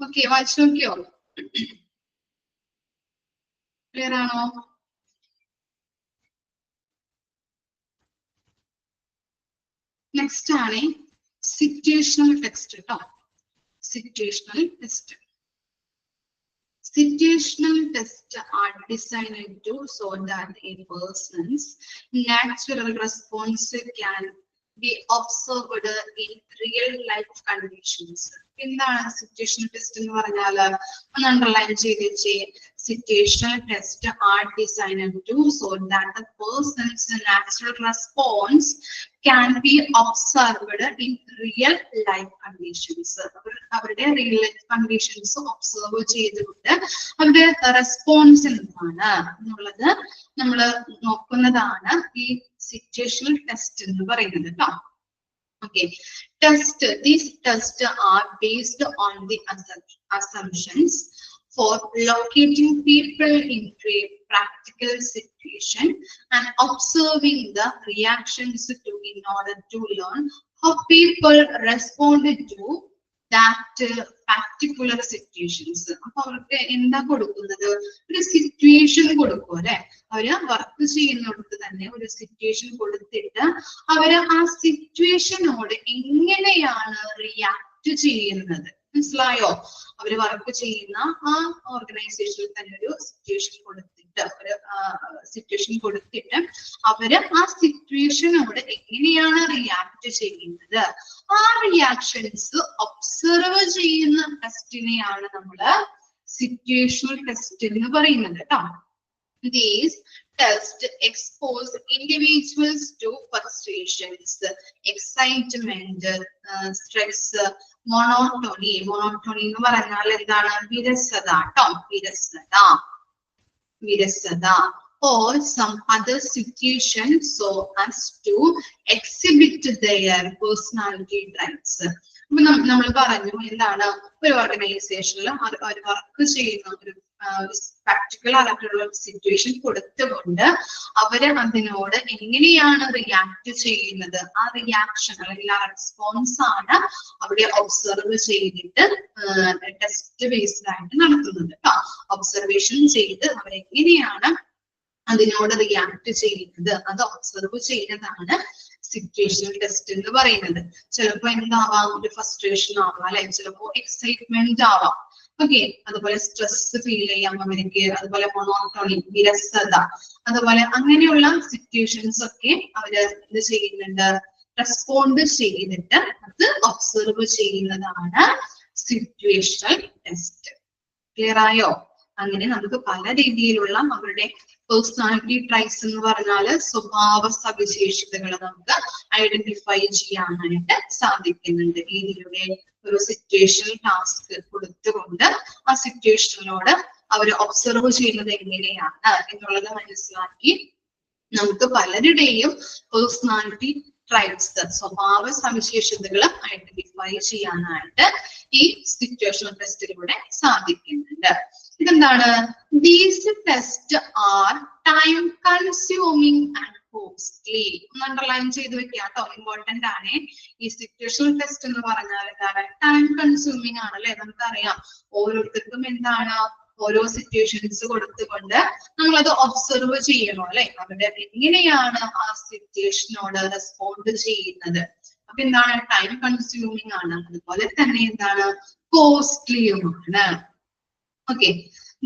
ഓക്കെ, വായിച്ചു നോക്കിയോ? ക്ലിയർ ആണോ? നെക്സ്റ്റ് ആണ് സിറ്റുവേഷണൽ ടെസ്റ്റ് കേട്ടോ. Situational test. Situational tests are designed to so that a person's natural response can be observed in real life conditions. എന്താണ് സിറ്റുവേഷണൽ ടെസ്റ്റ് എന്ന് പറഞ്ഞാൽ? ഒന്ന് അണ്ടർലൈൻ ചെയ്തേ. Situational tests are designed to so that a person's natural response can be observed in real life conditions. അവരുടെ real life conditions observe ചെയ്തുകൊണ്ട് അവരുടെ response എന്താണ് എന്നുള്ളത് നമ്മൾ നോക്കുന്നതാണ് ഈ സിറ്റുവേഷണൽ ടെസ്റ്റ് എന്ന് പറയുന്നത് കേട്ടോ. Okay, these tests are based on the assumptions for locating people into a practical situation and observing the reactions in order to learn how people responded to that particular situations. അപ്പൊ അവർക്ക് എന്താ കൊടുക്കുന്നത്? ഒരു situation കൊടുക്കും അല്ലെ. അവര് work ചെയ്യുന്നിടത്ത് തന്നെ ഒരു സിറ്റുവേഷൻ കൊടുത്തിട്ട് അവര് ആ സിറ്റുവേഷനോട് എങ്ങനെയാണ് റിയാക്ട് ചെയ്യുന്നത്, മനസ്സിലായോ? അവര് വർക്ക് ചെയ്യുന്ന ആ ഓർഗനൈസേഷനിൽ തന്നെ ഒരു സിറ്റുവേഷൻ കൊടുത്തിട്ട് അവര് ആ സിറ്റുവേഷനോട് എങ്ങനെയാണ് റിയാക്ട് ചെയ്യുന്നത്, ആ റിയാക്ഷൻസ് ഒബ്സർവ് ചെയ്യുന്ന ടെസ്റ്റിനെയാണ് നമ്മള് സിറ്റുവേഷണൽ ടെസ്റ്റ് എന്ന് പറയുന്നത് കേട്ടോ. These tests expose individuals to frustrations, excitement, stress, monotony. Monotony എന്ന് പറഞ്ഞാൽ എന്താണ്? വിരസത ട്ടോ. വിരസത or some other situation so as to exhibit their personality traits. അപ്പൊ നമ്മൾ പറഞ്ഞു എന്താണ്? ഒരു ഓർഗനൈസേഷനിൽ അവർ വർക്ക് ചെയ്യുന്ന ഒരു പർട്ടിക്കുലർ ആയിട്ടുള്ള സിറ്റുവേഷൻ കൊടുത്തുകൊണ്ട് അവര് അതിനോട് എങ്ങനെയാണ് റിയാക്ട് ചെയ്യുന്നത്, ആ റിയാക്ഷൻ അല്ലെങ്കിൽ ആ റെസ്പോൺസ് ആണ് അവിടെ ഒബ്സർവ് ചെയ്തിട്ട് ടെസ്റ്റ് ബേസ്ഡ് ആയിട്ട് നടത്തുന്നത് കേട്ടോ. ഒബ്സർവേഷൻ ചെയ്ത് അവരെങ്ങനെയാണ് അതിനോട് റിയാക്ട് ചെയ്യുന്നത് അത് ഒബ്സർവ് ചെയ്യുന്നതാണ് സിറ്റുവേഷണൽ ടെസ്റ്റ് എന്ന് പറയുന്നത്. ചിലപ്പോ എന്താവാം? ഒരു ഫ്രസ്ട്രേഷൻ ആവാം അല്ലെ, ചിലപ്പോ എക്സൈറ്റ്മെന്റ് ആവാം. ഓക്കെ, അതുപോലെ സ്ട്രെസ് ഫീൽ ചെയ്യാം അവർക്ക്, അതുപോലെ മൊണോട്ടോണി, വിരസത, അതുപോലെ അങ്ങനെയുള്ള സിറ്റുവേഷൻസ് ഒക്കെ അവര് എന്ത് ചെയ്യുന്നുണ്ട്? റെസ്പോണ്ട് ചെയ്തിട്ട് അത് ഒബ്സർവ് ചെയ്യുന്നതാണ് സിറ്റുവേഷണൽ ടെസ്റ്റ്. ക്ലിയർ ആയോ? അങ്ങനെ നമുക്ക് പല രീതിയിലുള്ള അവരുടെ പേഴ്സണാലിറ്റി ട്രൈറ്റ്സ് എന്ന് പറഞ്ഞാല് സ്വഭാവ സവിശേഷതകൾ നമുക്ക് ഐഡന്റിഫൈ ചെയ്യാനായിട്ട് സാധിക്കുന്നുണ്ട്. ഇതിലൂടെ ഒരു സിറ്റുവേഷണൽ ടാസ്ക് കൊടുത്തുകൊണ്ട് ആ സിറ്റുവേഷനിനോട് അവർ ഒബ്സർവ് ചെയ്യുന്നത് എങ്ങനെയാണ് എന്നുള്ളത് മനസ്സിലാക്കി നമുക്ക് പലരുടെയും പേഴ്സണാലിറ്റി ട്രൈറ്റ്സ്, സ്വഭാവ സവിശേഷതകൾ ഐഡന്റിഫൈ ചെയ്യാനായിട്ട് ഈ സിറ്റുവേഷണൽ ടെസ്റ്റിലൂടെ സാധിക്കുന്നുണ്ട്. ഇതെന്താണ്? These test are time consuming and costly. ഒന്ന് അണ്ടർലൈൻ ചെയ്ത് വെക്കുക കേട്ടോ, ഇമ്പോർട്ടന്റ് ആണ്. ഈ സിറ്റുവേഷണൽ ടെസ്റ്റ് എന്ന് പറഞ്ഞാൽ എന്താണ്? ടൈം കൺസ്യൂമിങ് ആണല്ലേ. നമുക്കറിയാം ഓരോരുത്തർക്കും എന്താണ് ഓരോ സിറ്റുവേഷൻസ് കൊടുത്തുകൊണ്ട് നമ്മളത് ഒബ്സർവ് ചെയ്യണം അല്ലെ, അവരുടെ എങ്ങനെയാണ് ആ സിറ്റുവേഷനോട് റെസ്പോണ്ട് ചെയ്യുന്നത്. അപ്പൊ എന്താണ്? ടൈം കൺസ്യൂമിങ് ആണ്, അതുപോലെ തന്നെ എന്താണ്? കോസ്റ്റ്ലിയുമാണ്. Okay,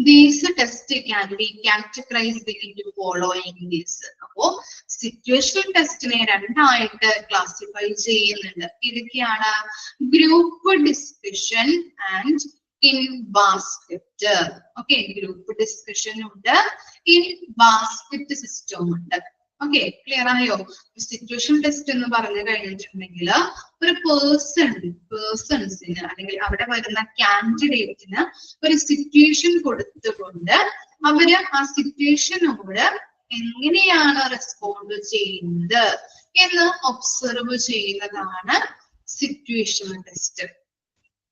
these tests can be categorized into following this. അപ്പോ സിറ്റുവേഷണൽ ടെസ്റ്റിനെ രണ്ടായിട്ട് ക്ലാസിഫൈ ചെയ്യുന്നുണ്ട്. ഇതൊക്കെയാണ് group discussion and in basket. Okay, group discussion ഉണ്ട്, ഇൻ ബാസ്കറ്റ് സിസ്റ്റം ഉണ്ട്. ഓക്കെ, ക്ലിയർ ആയോ? സിറ്റുവേഷൻ ടെസ്റ്റ് എന്ന് പറഞ്ഞു കഴിഞ്ഞിട്ടുണ്ടെങ്കിൽ ഒരു പേഴ്സൺസിന് അല്ലെങ്കിൽ അവിടെ വരുന്ന കാൻഡിഡേറ്റിന് ഒരു സിറ്റുവേഷൻ കൊടുത്തുകൊണ്ട് അവര് ആ സിറ്റുവേഷനോട് എങ്ങനെയാണ് റെസ്പോണ്ട് ചെയ്യുന്നത് എന്ന് ഒബ്സർവ് ചെയ്യുന്നതാണ് സിറ്റുവേഷൻ ടെസ്റ്റ്.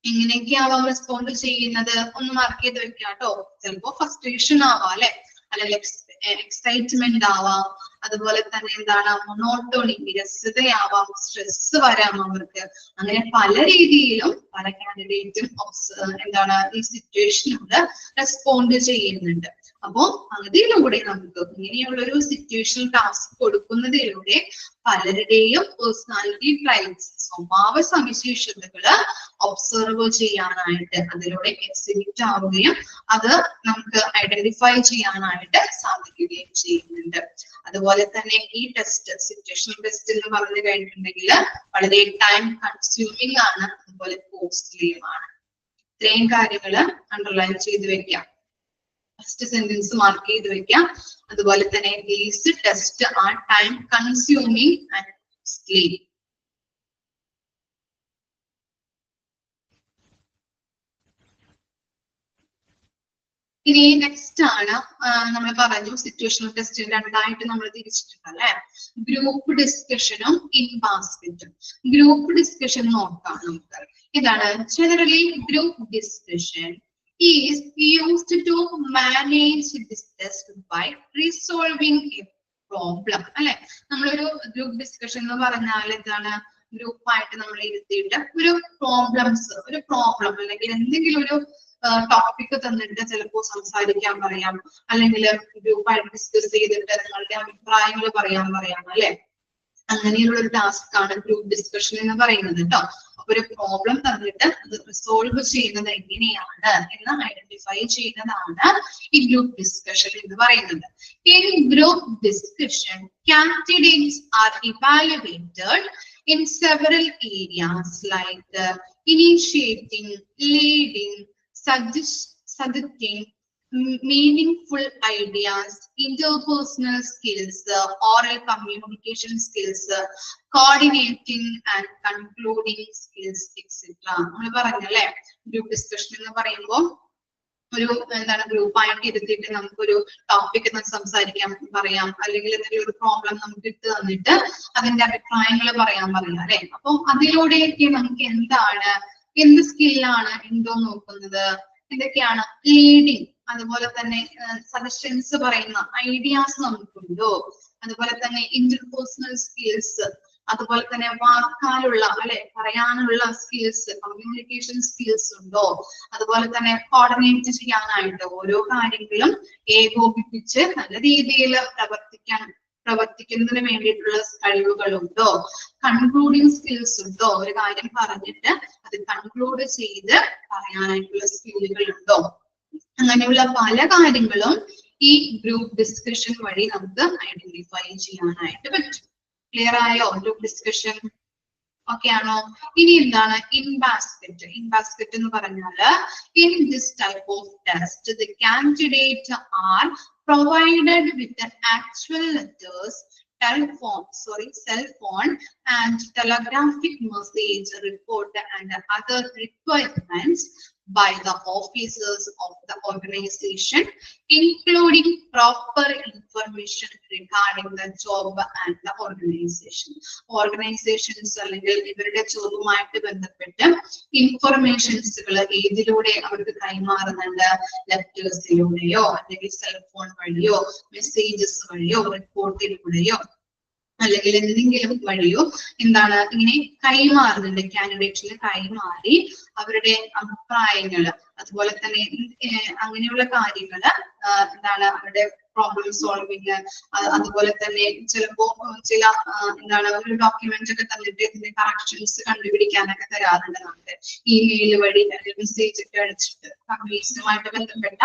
എങ്ങനെയൊക്കെയാവാം റെസ്പോണ്ട് ചെയ്യുന്നത്? ഒന്ന് മാർക്ക് ചെയ്ത് വെക്കാം കേട്ടോ. ചിലപ്പോ ഫ്രസ്ട്രേഷൻ ആവാം അല്ലെ, അല്ലെങ്കിൽ എക്സൈറ്റ്മെന്റ് ആവാം, അതുപോലെ തന്നെ എന്താണ് മൊണോട്ടോണി വിരസതയാവാം, സ്ട്രെസ് വരാം അവർക്ക്. അങ്ങനെ പല രീതിയിലും പല കാൻഡിഡേറ്റും എന്താണ് ഈ സിറ്റുവേഷനോട് റെസ്പോണ്ട് ചെയ്യുന്നുണ്ട്. അപ്പോ അതിലൂടെ നമുക്ക് ഇങ്ങനെയുള്ള ഒരു സിറ്റുവേഷണൽ ടാസ്ക് കൊടുക്കുന്നതിലൂടെ പലരുടെയും പേഴ്സണാലിറ്റി ട്രൈറ്റ്സ്, സ്വഭാവ സവിശേഷതകള് ഒബ്സർവ് ചെയ്യാനായിട്ട് അതിലൂടെ എക്സിബിറ്റ് ആവുകയും അത് നമുക്ക് ഐഡന്റിഫൈ ചെയ്യാനായിട്ട് സാധിക്കുകയും ചെയ്യുന്നുണ്ട്. അതുപോലെ തന്നെ ഈ ടെസ്റ്റ്, സിറ്റുവേഷണൽ ടെസ്റ്റ് എന്ന് പറഞ്ഞു കഴിഞ്ഞിട്ടുണ്ടെങ്കിൽ വളരെ ടൈം കൺസ്യൂമിംഗ് ആണ്, അതുപോലെ കോസ്റ്റ്ലിയുമാണ്. ഇത്രയും കാര്യങ്ങള് അണ്ടർലൈൻ ചെയ്ത് വെക്കാം. ഫസ്റ്റ് സെന്റൻസ് മാർക്ക് ചെയ്ത് വെക്കാം. അതുപോലെ തന്നെ these test are time consuming and costly. ഇനി നെക്സ്റ്റ് ആണ് നമ്മൾ പറഞ്ഞു സിറ്റുവേഷണൽ ടെസ്റ്റ് രണ്ടായിട്ട് നമ്മൾ തിരിച്ചിട്ടുണ്ട് അല്ലെ. ഗ്രൂപ്പ് ഡിസ്കഷനും ഇൻ ബാസ്കറ്റും. ഗ്രൂപ്പ് ഡിസ്കഷൻ നോക്കാം നമുക്ക്. ഇതാണ് generally group discussion is used to manage this test by resolving a problem. അല്ലെ, നമ്മളൊരു ഗ്രൂപ്പ് ഡിസ്കഷൻ എന്ന് പറഞ്ഞാൽ എന്താണ്, ഗ്രൂപ്പായിട്ട് നമ്മൾ ഇരുത്തിയിട്ട് ഒരു പ്രോബ്ലം അല്ലെങ്കിൽ എന്തെങ്കിലും ഒരു ടോപ്പിക് തന്നിട്ട് ചിലപ്പോൾ സംസാരിക്കാൻ പറയാം, അല്ലെങ്കിൽ ഗ്രൂപ്പായിട്ട് ഡിസ്കസ് ചെയ്തിട്ട് നിങ്ങളുടെ അഭിപ്രായങ്ങൾ പറയാം അല്ലെ. അങ്ങനെയുള്ള ഒരു ടാസ്ക് ആണ് ഗ്രൂപ്പ് ഡിസ്കഷൻ എന്ന് പറയുന്നത് കേട്ടോ. അപ്പൊ ഒരു പ്രോബ്ലം തന്നിട്ട് അത് റിസോൾവ് ചെയ്യുന്നത് എങ്ങനെയാണ് എന്ന് ഐഡന്റിഫൈ ചെയ്യുന്നതാണ് ഈ ഗ്രൂപ്പ് ഡിസ്കഷൻ എന്ന് പറയുന്നത്. In group discussion, candidates are evaluated in several areas like initiating, leading, suggesting, meaningful ideas, interpersonal skills, oral communication skills, coordinating and concluding skills, etc. നമ്മൾ പറഞ്ഞല്ലേ ഗ്രൂപ്പ് ഡിസ്കഷൻ എന്ന് പറയുമ്പോൾ ഒരു എന്താണ് ഗ്രൂപ്പായിട്ട് ഇരുത്തിയിട്ട് നമുക്കൊരു ടോപ്പിക് സംസാരിക്കാൻ പറയാം, അല്ലെങ്കിൽ എന്തെങ്കിലും ഒരു പ്രോബ്ലം നമുക്ക് ഇട്ട് തന്നിട്ട് അതിന്റെ അഭിപ്രായങ്ങൾ പറയാം അല്ലെ. അപ്പൊ അതിലൂടെയൊക്കെ നമുക്ക് എന്ത് സ്കില്ലാണ് ഉണ്ടോ നോക്കുന്നത്. എന്തൊക്കെയാണ് ലീഡിങ്, അതുപോലെ തന്നെ സജഷൻസ് പറയുന്ന ഐഡിയാസ് നമുക്കുണ്ടോ, അതുപോലെ തന്നെ ഇന്റർപേഴ്സണൽ സ്കിൽസ്, അതുപോലെ തന്നെ വാക്കാലുള്ള അല്ലെ പറയാനുള്ള സ്കിൽസ്, കമ്മ്യൂണിക്കേഷൻ സ്കിൽസ് ഉണ്ടോ, അതുപോലെ തന്നെ കോർഡിനേറ്റ് ചെയ്യാനായിട്ട് ഓരോ കാര്യങ്ങളും ഏകോപിപ്പിച്ച് നല്ല രീതിയിൽ പ്രവർത്തിക്കുന്നതിന് വേണ്ടിയിട്ടുള്ള കഴിവുകളുണ്ടോ, കൺക്ലൂഡിങ് സ്കിൽസ് ഉണ്ടോ, ഒരു കാര്യം പറഞ്ഞിട്ട് അത് കൺക്ലൂഡ് ചെയ്ത് പറയാനായിട്ടുള്ള സ്കില്ലുകൾ ഉണ്ടോ. അങ്ങനെയുള്ള പല കാര്യങ്ങളും ഈ ഗ്രൂപ്പ് ഡിസ്കഷൻ വഴി നമുക്ക് ഐഡന്റിഫൈ ചെയ്യാനായിട്ട് പറ്റും. ക്ലിയർ ആയോ ഗ്രൂപ്പ് ഡിസ്കഷൻ? ഓക്കെ ആണോ? ഇനി എന്താണ് ഇൻ ബാസ്കറ്റ് എന്ന് പറഞ്ഞാല് in this type of test the candidate R provided with the actual letters, cell phone and telegraphic message report and other requirements by the officers of the organization, including proper information regarding the job and the organization. Organizations അല്ലെങ്കിൽ ഇവരുടെ ജോബുമായിട്ട് ബന്ധപ്പെട്ട് ഇൻഫർമേഷൻസുകൾ ഏതിലൂടെ അവർക്ക് കൈമാറുന്നുണ്ട്, ലെറ്റേഴ്സിലൂടെയോ അല്ലെങ്കിൽ cellphone വഴിയോ messages വഴിയോ റിപ്പോർട്ടിലൂടെയോ അല്ലെങ്കിൽ എന്തെങ്കിലും വഴിയോ എന്താണ് ഇങ്ങനെ കൈമാറുന്നുണ്ട്, കാൻഡിഡേറ്റ്സിന് കൈമാറി അവരുടെ അഭിപ്രായങ്ങള്, അതുപോലെ തന്നെ അങ്ങനെയുള്ള കാര്യങ്ങള് എന്താണ് അവരുടെ പ്രോബ്ലം സോൾവിങ്, അതുപോലെ തന്നെ ചിലപ്പോ ചില എന്താണ് ഒരു ഡോക്യുമെന്റ് ഒക്കെ തന്നിട്ട് ഇതിന്റെ കറക്ഷൻസ് കണ്ടുപിടിക്കാനൊക്കെ തരാറുണ്ട് നമുക്ക് ഇമെയിൽ വഴി അല്ലെങ്കിൽ മെസ്സേജ് ഒക്കെ അടിച്ചിട്ട് കമ്പനീസുമായിട്ട് ബന്ധപ്പെട്ട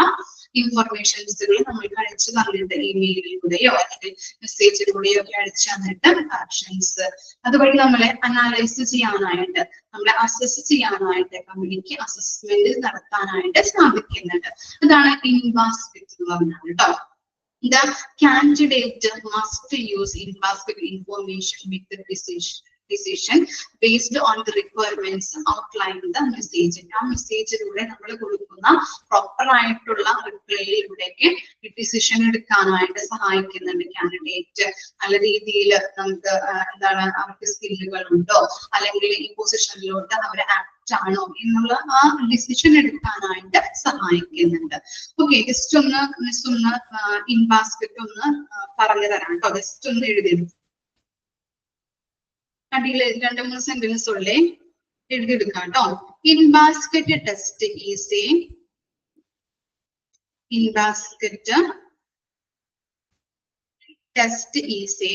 ഇൻഫർമേഷൻസുകൾ നമ്മൾക്ക് അടിച്ചു തന്നിട്ട് ഇമെയിലിലൂടെയോ അല്ലെങ്കിൽ മെസ്സേജിലൂടെയോ ഒക്കെ അടിച്ചു തന്നിട്ട് കറക്ഷൻസ് അതുവഴി നമ്മളെ അനാലൈസ് ചെയ്യാനായിട്ട് നമ്മളെ അസസ് ചെയ്യാനായിട്ട് കമ്പനിക്ക് അസസ്മെന്റ് നടത്താനായിട്ട് സാധിക്കുന്നുണ്ട്. അതാണ് ഇൻ ബാസ്കറ്റ് എന്ന് പറഞ്ഞത് കേട്ടോ. The candidate must use in-basket information with the decision based on the requirements outlined in the message. ആ മെസ്സേജിലൂടെ നമ്മൾ കൊടുക്കുന്ന പ്രോപ്പർ ആയിട്ടുള്ള റിപ്ലൈയിലൂടെയൊക്കെ ഡിസിഷൻ എടുക്കാനായിട്ട് സഹായിക്കുന്നുണ്ട്. കാൻഡിഡേറ്റ് നല്ല രീതിയിൽ നമുക്ക് എന്താണ് അവർക്ക് സ്കില്ലുകൾ ഉണ്ടോ അല്ലെങ്കിൽ ഈ പൊസിഷനിലോട്ട് അവർ ആക്ട് കറക്റ്റ് ആണോ എന്നുള്ള ആ ഡിസിഷൻ എടുക്കാനായിട്ട് സഹായിക്കുന്നുണ്ട്. ഓക്കെ, ജസ്റ്റ് ഒന്ന് മിസ് ഒന്ന് ഇൻ ബാസ്കറ്റ് ഒന്ന് പറഞ്ഞു തരാം കേട്ടോ. ജസ്റ്റ് ഒന്ന് എഴുതിയെടുക്കും. അടിയിൽ 2-3 സെന്റൻസ് ഉള്ളേ, എഴുതിയെടുക്കാം കേട്ടോ. In basket test is A in basket test is a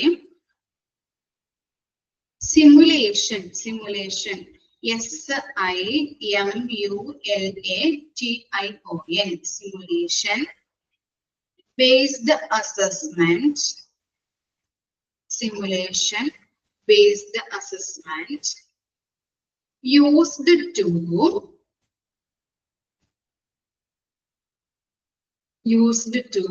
simulation simulation simulation based assessment used to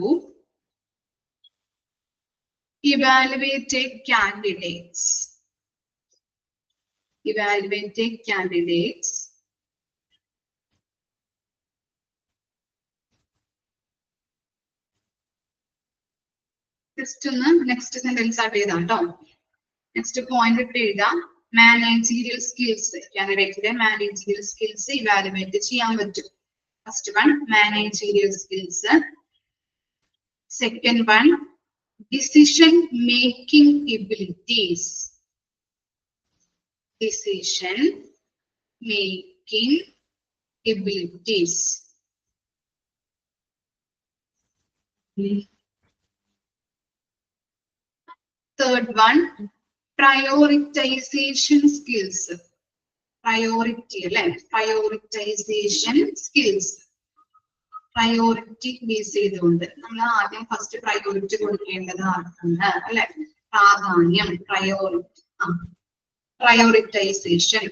evaluate candidates just next sentence add ചെയ്താ ട്ടോ. next point ഇട്ട് എഴുതാം. managerial skills candidate managerial skills evaluate ചെയ്യാൻ പറ്റും. First one, managerial skills. Second one, decision-making abilities. Decision-making abilities. Third one, prioritization skills. Prioritization skills. Priority base ചെയ്തുകൊണ്ട് നമ്മൾ ആദ്യം first priority കൊടുക്കേണ്ടത് ആർക്കാണ് അല്ലെ? പ്രാധാന്യം. Prioritisation.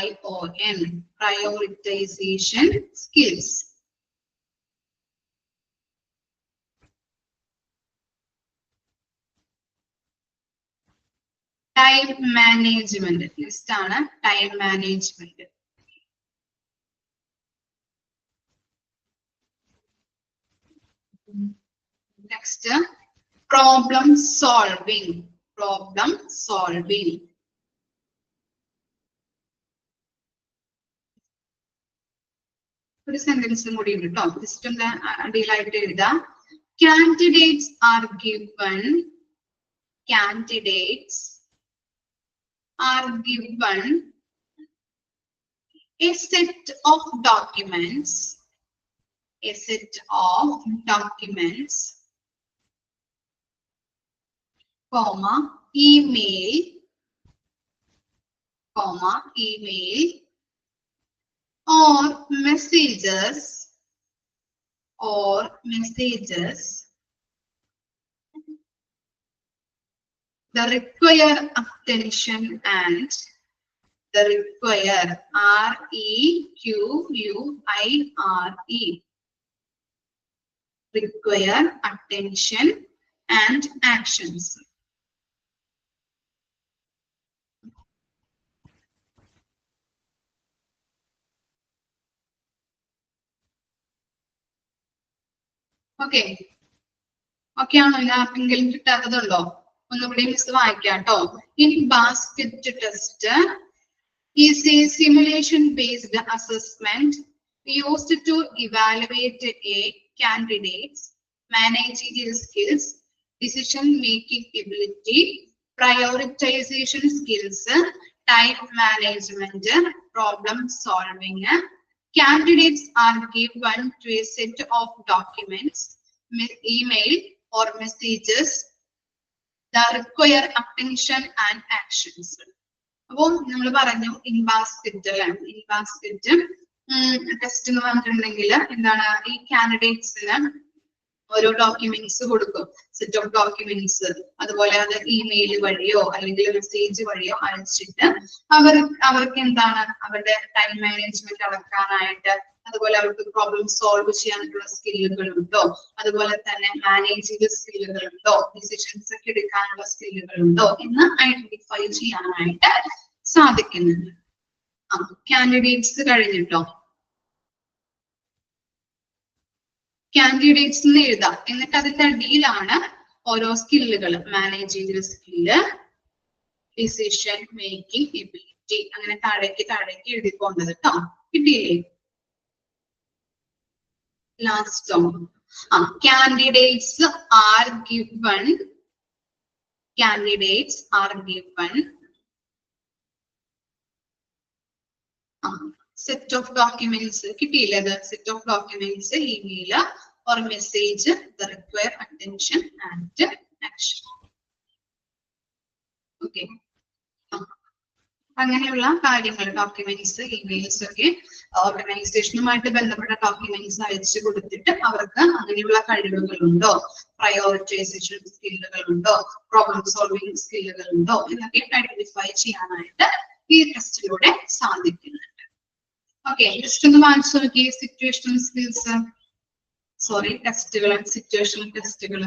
PRIOTIZATION prioritization skills. Time management. Next ആണ് time management. Next, problem solving. ഒരു സെന്റൻസും കൂടി ഉണ്ട് കേട്ടോ. ജസ്റ്റ് ഒന്ന് അടിയിലായിട്ട് എഴുതാം. Candidates are given a set of documents, comma, email, or messages the require attention and require attention and actions. Okay ആണോ? ആർക്കെങ്കിലും കിട്ടാത്തതുണ്ടോ? ഒന്നുകൂടി മിസ് വായിക്കാം കേട്ടോ. In basket test is a simulation-based assessment used to evaluate a candidate's managerial skills, decision-making ability, prioritization skills, time management, problem solving. Candidates are given to a set of documents, email or messages that require attention and actions. അപ്പോൾ നമ്മൾ പറഞ്ഞു in basket test എന്ന് പറഞ്ഞിട്ടുണ്ടെങ്കിൽ എന്താണ്? ഈ കാൻഡിഡേറ്റ്സിന് ഓരോ documents കൊടുക്കും, set of documents. അതുപോലെ അത് ഇമെയിൽ വഴിയോ അല്ലെങ്കിൽ മെസ്സേജ് വഴിയോ അയച്ചിട്ട് അവർക്ക് എന്താണ് അവരുടെ ടൈം മാനേജ്മെന്റ് അളക്കാനായിട്ട്, അതുപോലെ അവർക്ക് പ്രോബ്ലം സോൾവ് ചെയ്യാനുള്ള സ്കില്ലുകൾ ഉണ്ടോ, അതുപോലെ തന്നെ മാനേജിംഗ് സ്കില്ലുകൾ ഉണ്ടോ, ഡിസിഷൻസ് ഒക്കെ എടുക്കാനുള്ള സ്കില്ലുകൾ ഉണ്ടോ എന്ന് ഐഡന്റിഫൈ ചെയ്യാനായിട്ട് സാധിക്കുന്നുണ്ട്. കാൻഡിഡേറ്റ്സ് കഴിഞ്ഞിട്ടോ, കാൻഡിഡേറ്റ്സ് എഴുതാം. എന്നിട്ട് അതിന്റെ അടിയിലാണ് ഓരോ സ്കില്ലുകൾ, managing skill, decision making ability, അങ്ങനെ താഴേക്ക് എഴുതിക്കൊണ്ടത് കേട്ടോ. കിട്ടിയില്ലേ? ലാസ്റ്റോ candidates are given set of documents. കിട്ടിയില്ലേ? അത് set of documents, email or message that require attention and action. Okay. അങ്ങനെയുള്ള കാര്യങ്ങൾ, ഡോക്യുമെന്റ്സ്, ഇമെയിൽസ് ഒക്കെ ഓർഗനൈസേഷനുമായിട്ട് ബന്ധപ്പെട്ട ഡോക്യുമെന്റ്സ് അയച്ചു കൊടുത്തിട്ട് അവർക്ക് അങ്ങനെയുള്ള കഴിവുകളുണ്ടോ, പ്രയോറിറ്റൈസേഷൻ സ്കില്ലുകൾ ഉണ്ടോ, പ്രോബ്ലം സോൾവിംഗ് സ്കില്ലുകൾ ഉണ്ടോ എന്നൊക്കെ ഐഡന്റിഫൈ ചെയ്യാനായിട്ട് ഈ ടെസ്റ്റിലൂടെ സാധിക്കുന്നുണ്ട്. ഓക്കെ, ജസ്റ്റ് ഒന്ന് വായിച്ചു നോക്കിയേ സിറ്റുവേഷണൽ സ്കിൽസ്, സോറി ടെസ്റ്റുകൾ, സിറ്റുവേഷണൽ ടെസ്റ്റുകൾ.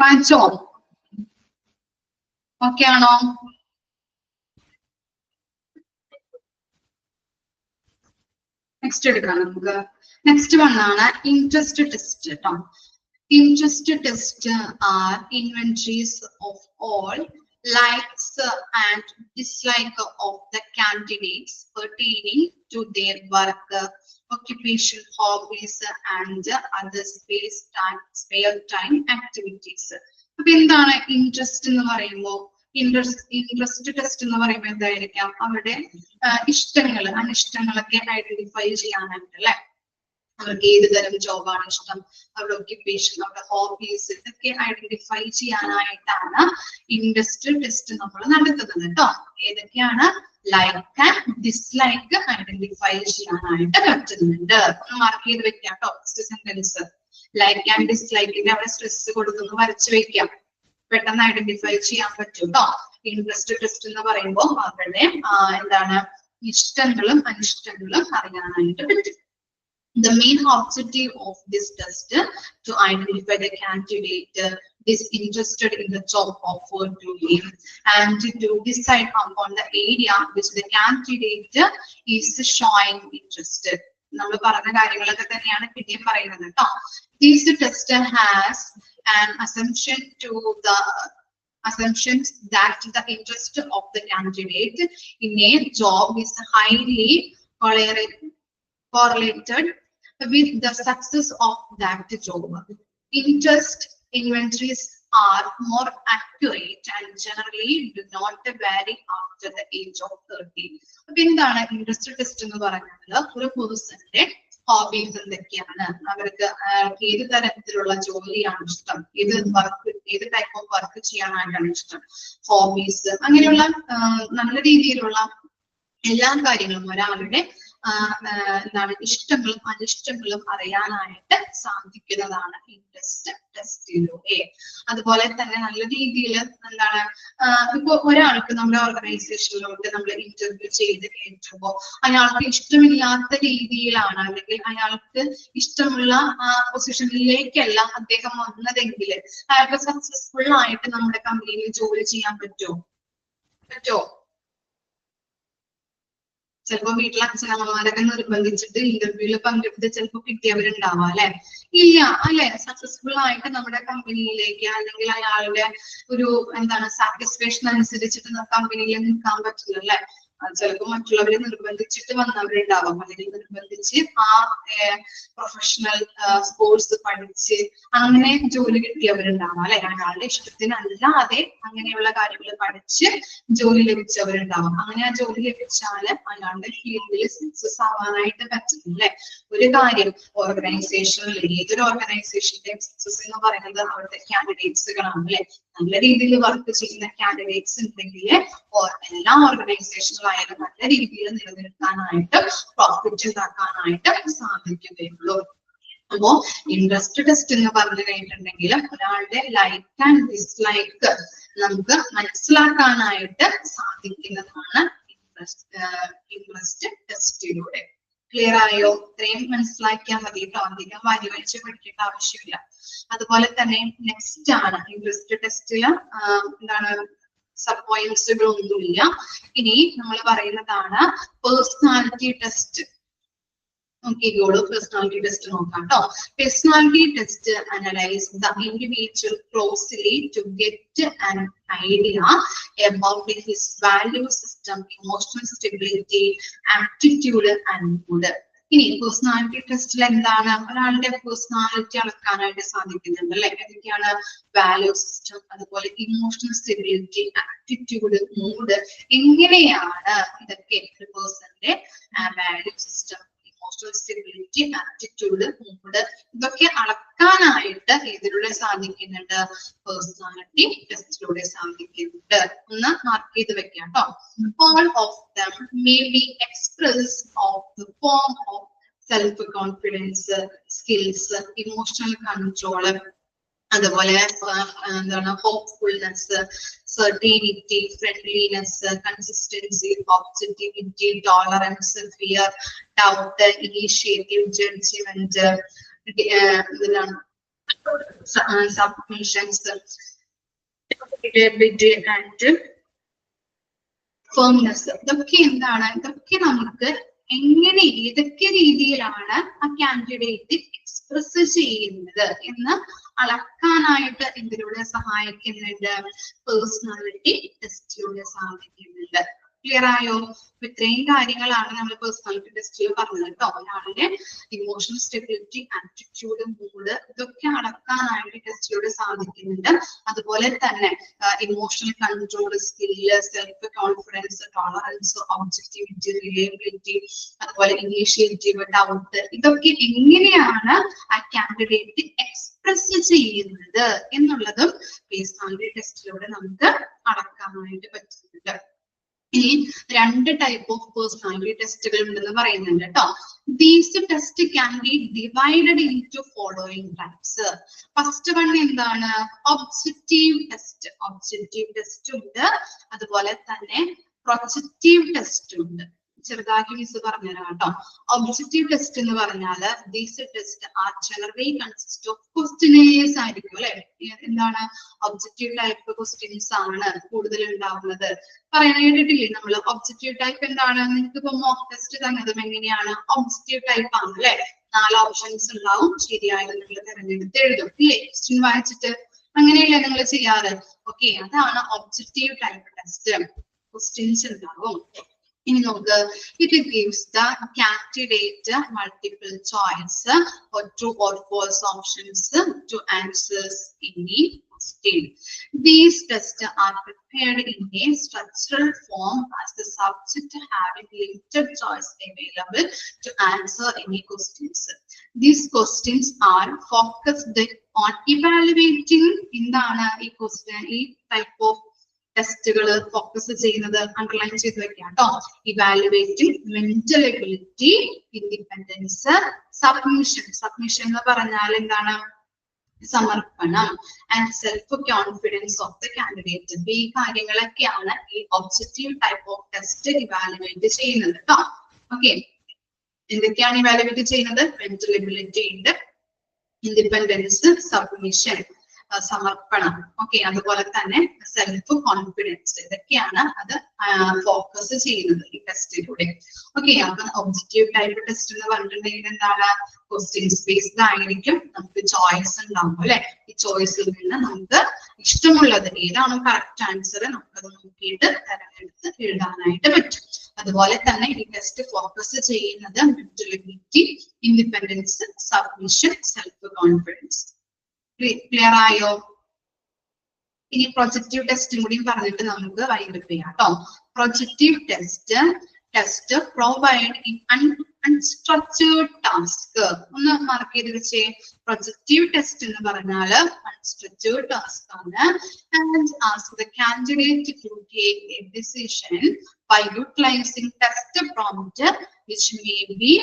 വായിച്ചോ? ഓക്കെ ആണോ? നെക്സ്റ്റ് എടുക്കാം നമുക്ക്. നെക്സ്റ്റ് വണ്ണാണ് ഇൻട്രസ്റ്റ് ടെസ്റ്റ് കേട്ടോ. Interest tests are inventories of all likes and dislike of the candidates pertaining to their work, occupation, hobbies, and other spare time activities. അപ്പൊ എന്താണ് interest എന്ന് പറയുമ്പോൾ ഇൻട്രസ്റ്റ് ടെസ്റ്റ് എന്ന് പറയുമ്പോൾ എന്തായിരിക്കാം അവരുടെ ഇഷ്ടങ്ങൾ അനിഷ്ടങ്ങളൊക്കെ ഐഡന്റിഫൈ ചെയ്യാനായിട്ട് അല്ലെ അവർക്ക് ഏത് തരം ജോബാണ് ഇഷ്ടം അവരുടെ ഒക്യുപ്പേഷൻ അവരുടെ ഹോബീസ് ഇതൊക്കെ ഐഡന്റിഫൈ ചെയ്യാനായിട്ടാണ് ഇൻട്രസ്റ്റ് ടെസ്റ്റ് നമ്മൾ നടത്തുന്നത് കേട്ടോ ഏതൊക്കെയാണ് ലൈക്ക് ആൻഡ് ഡിസ്ലൈക്ക് ഐഡന്റിഫൈ ചെയ്യാനായിട്ട് പറ്റുന്നുണ്ട് ഒന്ന് മാർക്ക് ചെയ്ത് വെക്കാം കേട്ടോ ഫസ്റ്റ് സെന്റൻസ് ലൈക്ക് ആൻഡ് ഡിസ്ലൈക്കിന്റെ അവിടെ സ്ട്രെസ് കൊടുത്തൊന്ന് വരച്ചു വെക്കാം പെട്ടെന്ന് ഐഡന്റിഫൈ ചെയ്യാൻ പറ്റും കേട്ടോ ഇൻട്രസ്റ്റ് ടെസ്റ്റ് എന്ന് പറയുമ്പോൾ അവരുടെ എന്താണ് ഇഷ്ടങ്ങളും അനിഷ്ടങ്ങളും അറിയാനായിട്ട് പറ്റും. The main objective of this test to identify the candidate disinterested in the job offered to him and to decide upon the area which the candidate is showing interest. നമ്മൾ പറഞ്ഞ കാര്യങ്ങളൊക്കെ തന്നെയാണ് പിന്നെയും പറയുന്നത് കേട്ടോ. This test has an assumption that the interest of the candidate in a job is highly correlated with the success of that job. Interest inventories are more accurate and generally do not vary after the age of 30. അപ്പൊ എന്താണ് interest test എന്ന് പറയുന്നത് ഒരു പേഴ്സന്റെ hobbies എന്തൊക്കെയാണ് അവർക്ക് ഏത് തരത്തിലുള്ള ജോലിയാണ് ഇഷ്ടം ഏത് ടൈപ്പ് ഓഫ് വർക്ക് ചെയ്യാനായിട്ടാണ് ഇഷ്ടം ഹോബീസ് അങ്ങനെയുള്ള നല്ല രീതിയിലുള്ള എല്ലാ കാര്യങ്ങളും ഒരാളുടെ എന്താണ് ഇഷ്ടങ്ങളും അനിഷ്ടങ്ങളും അറിയാനായിട്ട് സാധിക്കുന്നതാണ് ഇൻട്രസ്റ്റ് ടെസ്റ്റിലൂടെ. അതുപോലെ തന്നെ നല്ല രീതിയിൽ എന്താണ് ഇപ്പൊ ഒരാൾക്ക് നമ്മുടെ ഓർഗനൈസേഷനിലോട്ട് നമ്മൾ ഇന്റർവ്യൂ ചെയ്ത് കയറ്റുമ്പോൾ അയാൾക്ക് ഇഷ്ടമില്ലാത്ത രീതിയിലാണ് അല്ലെങ്കിൽ അയാൾക്ക് ഇഷ്ടമുള്ള പൊസിഷനിലേക്കല്ല അദ്ദേഹം വന്നതെങ്കിൽ അയാൾക്ക് സക്സസ്ഫുൾ ആയിട്ട് നമ്മുടെ കമ്പനിയിൽ ജോലി ചെയ്യാൻ പറ്റുമോ? ചിലപ്പോ വീട്ടിലെ അച്ഛനമ്മമാരൊക്കെ നിർബന്ധിച്ചിട്ട് ഇന്റർവ്യൂവിൽ പങ്കെടുത്ത് ചിലപ്പോ കിട്ടിയവരുണ്ടാവാം അല്ലെ? ഇല്ല അല്ലെ? സക്സസ്ഫുൾ ആയിട്ട് നമ്മുടെ കമ്പനിയിലേക്ക് അല്ലെങ്കിൽ അയാളുടെ ഒരു എന്താണ് സാറ്റിസ്ഫാക്ഷൻ അനുസരിച്ചിട്ട് കമ്പനിയിൽ നിൽക്കാൻ പറ്റില്ല അല്ലെ? ചിലപ്പോൾ മറ്റുള്ളവരെ നിർബന്ധിച്ചിട്ട് വന്നവരുണ്ടാവാം അല്ലെങ്കിൽ നിർബന്ധിച്ച് ആ പ്രൊഫഷണൽ കോഴ്സ് പഠിച്ച് അങ്ങനെ ജോലി കിട്ടിയവരുണ്ടാവാം അല്ലെ? അയാളുടെ ഇഷ്ടത്തിനല്ലാതെ അങ്ങനെയുള്ള കാര്യങ്ങൾ പഠിച്ച് ജോലി ലഭിച്ചവരുണ്ടാവാം. അങ്ങനെ ആ ജോലി ലഭിച്ചാല് അയാളുടെ ഫീൽഡിൽ സക്സസ് ആവാനായിട്ട് പറ്റും അല്ലെ? ഒരു കാര്യം ഓർഗനൈസേഷനിൽ ഏതൊരു ഓർഗനൈസേഷന്റെയും സക്സസ് എന്ന് പറയുന്നത് അവരുടെ കാൻഡിഡേറ്റ്സുകളാണ് അല്ലെ? നല്ല രീതിയിൽ വർക്ക് ചെയ്യുന്ന കാൻഡിഡേറ്റ്സ് ഉണ്ടെങ്കിൽ എല്ലാ ഓർഗനൈസേഷനിലായാലും നല്ല രീതിയിൽ നിലനിൽക്കാനായിട്ട് പ്രോഫിറ്റ് ഉണ്ടാക്കാനായിട്ട് സാധിക്കുകയുള്ളൂ. അപ്പോ ഇൻട്രസ്റ്റ് ടെസ്റ്റ് എന്ന് പറഞ്ഞു കഴിഞ്ഞിട്ടുണ്ടെങ്കിൽ ഒരാളുടെ ലൈക്ക് ആൻഡ് ഡിസ്ലൈക്ക് നമുക്ക് മനസ്സിലാക്കാനായിട്ട് സാധിക്കുന്നതാണ് ഇൻട്രസ്റ്റ് ടെസ്റ്റിലൂടെ. ക്ലിയർ ആയോ? ഇത്രയും മനസ്സിലാക്കിയാൽ മതി കേട്ടോ, അധികം വരി വലിച്ച് പഠിക്കേണ്ട ആവശ്യമില്ല. അതുപോലെ തന്നെ നെക്സ്റ്റ് ആണ് ഇൻട്രസ്റ്റ് ടെസ്റ്റില് എന്താണ് സബ് പോയിന്റ്സുകളൊന്നുമില്ല. ഇനി നമ്മൾ പറയുന്നതാണ് പേഴ്സണാലിറ്റി ടെസ്റ്റ്. നോക്കിക്കോളൂ, പേഴ്സണാലിറ്റി ടെസ്റ്റ് നോക്കാം കേട്ടോ. Personality test analyse the individual closely to get an idea about his value system, emotional stability, aptitude and mood. ഇനി പേഴ്സണാലിറ്റി ടെസ്റ്റിൽ എന്താണ് ഒരാളുടെ പേഴ്സണാലിറ്റി അളക്കാനായിട്ട് സാധിക്കുന്നുണ്ട് അല്ലെ? ഏതൊക്കെയാണ്? വാല്യൂ സിസ്റ്റം, അതുപോലെ ഇമോഷണൽ സ്റ്റെബിലിറ്റി, ആപ്റ്റിറ്റ്യൂഡ്, മൂഡ്. എങ്ങനെയാണ് ഇതൊക്കെ ഒരു പേഴ്സന്റെ value system, emotional stability, aptitude, mood ഇതൊക്കെ അളക്കാനായിട്ട് ഇതിലൂടെ സാധിക്കുന്നുണ്ട്? പേഴ്സണാലിറ്റി ടെസ്റ്റിലൂടെ സാധിക്കുന്നുണ്ട്. ഒന്ന് മാർക്ക് ചെയ്ത് വെക്കാം കേട്ടോ. All of them may be expressed of the form of self-confidence, skills, emotional control, അതുപോലെ എന്താണ് ഹോപ്പ്ഫുൾനെസ്, certainty, friendliness, consistency, objectivity, tolerance, fear, doubt, initiative, judgment, submissions, integrity and firmness. ഇതൊക്കെ എന്താണ്? ഇതൊക്കെ നമുക്ക് എങ്ങനെ ഏതൊക്കെ രീതിയിലാണ് ആ കാൻഡിഡേറ്റ് എക്സ്പ്രസ് ചെയ്യുന്നത് എന്ന് അളക്കാനായിട്ട് ഇതിലൂടെ സഹായിക്കുന്നുണ്ട്, പേഴ്സണാലിറ്റി ടെസ്റ്റിലൂടെ സാധിക്കുന്നുണ്ട്. ക്ലിയർ ആയോ? ഇത്രയും കാര്യങ്ങളാണ് നമ്മൾ പേഴ്സണാലിറ്റി ടെസ്റ്റിൽ പറഞ്ഞത് കേട്ടോ. ഒരാളുടെ ഇമോഷണൽ സ്റ്റെബിലിറ്റി, ആറ്റിറ്റ്യൂഡ്, മൂഡ് ഇതൊക്കെ അളക്കാനായിട്ട് ടെസ്റ്റിലൂടെ സാധിക്കുന്നുണ്ട്. അതുപോലെ തന്നെ emotional control skill, self confidence, tolerance, objectivity, reliability, അതുപോലെ ഇനീഷ്യേറ്റീവ്, ഡൗട്ട് ഇതൊക്കെ എങ്ങനെയാണ് ആ കാൻഡിഡേറ്റ് എക്സ്പ്രസ് ചെയ്യുന്നത് എന്നുള്ളതും പേഴ്സണാലിറ്റി ടെസ്റ്റിലൂടെ നമുക്ക് അളക്കാനായിട്ട് പറ്റുന്നുണ്ട്. ഇനി 2 ടൈപ്പ് ഓഫ് പേഴ്സണാലിറ്റി ടെസ്റ്റുകൾ ഉണ്ടെന്ന് പറയുന്നുണ്ട് കേട്ടോ. These test can be divided into following types. First one എന്താണ്? Objective test. ഒബ്ജക്റ്റീവ് ടെസ്റ്റ് ഉണ്ട്, അതുപോലെ തന്നെ പ്രൊജക്റ്റീവ് ടെസ്റ്റ് ഉണ്ട്. ചെറുതാക്കി മിസ് പറഞ്ഞുതരാം കേട്ടോ. ഒബ്ജക്റ്റീവ് ടെസ്റ്റ് എന്ന് പറഞ്ഞാല് these test are generally consist of questionnaires ആയിരിക്കും അല്ലെ. എന്താണ്? ഒബ്ജക്റ്റീവ് ടൈപ്പ് ക്വസ്റ്റ്യൻസ് ആണ് കൂടുതൽ ഉണ്ടാവുന്നത്. പറയാൻ കേട്ടിട്ടില്ലേ നമ്മള്? ഒബ്ജക്റ്റീവ് ടൈപ്പ് എന്താണ്? നിങ്ങൾക്ക് ഇപ്പൊ മോക്ക് ടെസ്റ്റ് തന്നതും എങ്ങനെയാണ്? ഒബ്ജക്റ്റീവ് ടൈപ്പ് ആണ് അല്ലെ. 4 ഓപ്ഷൻസ് ഉണ്ടാവും, ശരിയായത് നിങ്ങൾ തിരഞ്ഞെടുത്ത് എഴുതും ഇല്ലേ? ക്വസ്റ്റ്യൻ വായിച്ചിട്ട് അങ്ങനെയല്ലേ നിങ്ങൾ ചെയ്യാറ്? ഓക്കെ, അതാണ് ഒബ്ജക്റ്റീവ് ടൈപ്പ് ടെസ്റ്റ്. ക്വസ്റ്റ്യൻസ് ഉണ്ടാവും. ഇനി നോക്ക്, it gives the candidate multiple choice or true or false options to answers any question. These tests are prepared in a structural form as the subject having limited choice available to answer any questions. These questions are focused on evaluating എന്താണ് ഈ question, ഈ type of ടെസ്റ്റുകൾ focus ചെയ്യുന്നത് underline ചെയ്ത് വെക്കാം കേട്ടോ. Evaluating mental ability, independence, submission. Submission എന്ന് പറഞ്ഞാൽ എന്താണ്? സമർപ്പണം, and self confidence of the candidate. ഈ കാര്യങ്ങളൊക്കെയാണ് ഈ objective type of test evaluate ചെയ്യുന്നത് കേട്ടോ. ഓക്കെ, എന്തൊക്കെയാണ് ഇവാലുവേറ്റ് ചെയ്യുന്നത്? മെന്റൽ എബിലിറ്റി ഉണ്ട്, ഇൻഡിപെൻഡൻസ്, സബ്മിഷൻ, സമർപ്പണം, ഓക്കെ, അതുപോലെ തന്നെ സെൽഫ് കോൺഫിഡൻസ്. ഇതൊക്കെയാണ് അത് ഫോക്കസ് ചെയ്യുന്നത് ഈ ടെസ്റ്റിലൂടെ. ഓക്കെ, അപ്പൊ ഒബ്ജക്റ്റീവ് ടൈപ്പ് ടെസ്റ്റ് എന്ന് പറഞ്ഞിട്ടുണ്ടെങ്കിൽ എന്താണ്? ക്വസ്റ്റ്യൻസ് ബേസ്ഡ് ആയിരിക്കും. നമുക്ക് ചോയ്സ് ഉണ്ടാവും അല്ലെ. ഈ ചോയ്സിൽ നിന്ന് നമുക്ക് ഇഷ്ടമുള്ളത് ഏതാണോ കറക്റ്റ് ആൻസർ നമുക്കത് നോക്കിയിട്ട് തിരഞ്ഞെടുത്ത് എഴുതാനായിട്ട് പറ്റും. അതുപോലെ തന്നെ ഈ ടെസ്റ്റ് ഫോക്കസ് ചെയ്യുന്നത് mental ability, independence, submission, self confidence. Clear ആയോ? ഇനി പ്രൊജക്റ്റീവ് ടെസ്റ്റും കൂടി പറഞ്ഞിട്ട് നമുക്ക് വൈൻഡപ്പ് ചെയ്യാം കേട്ടോ. Projective test provide in unstructured task. ഒന്ന് മാർക്ക് ചെയ്ത് വെച്ചേ. പ്രൊജക്റ്റീവ് ടെസ്റ്റ് എന്ന് പറഞ്ഞാല് അൺസ്ട്രക്ചേർഡ് ടാസ്ക് ആണ്. And ask the candidate to take a decision by utilising test prompt which may be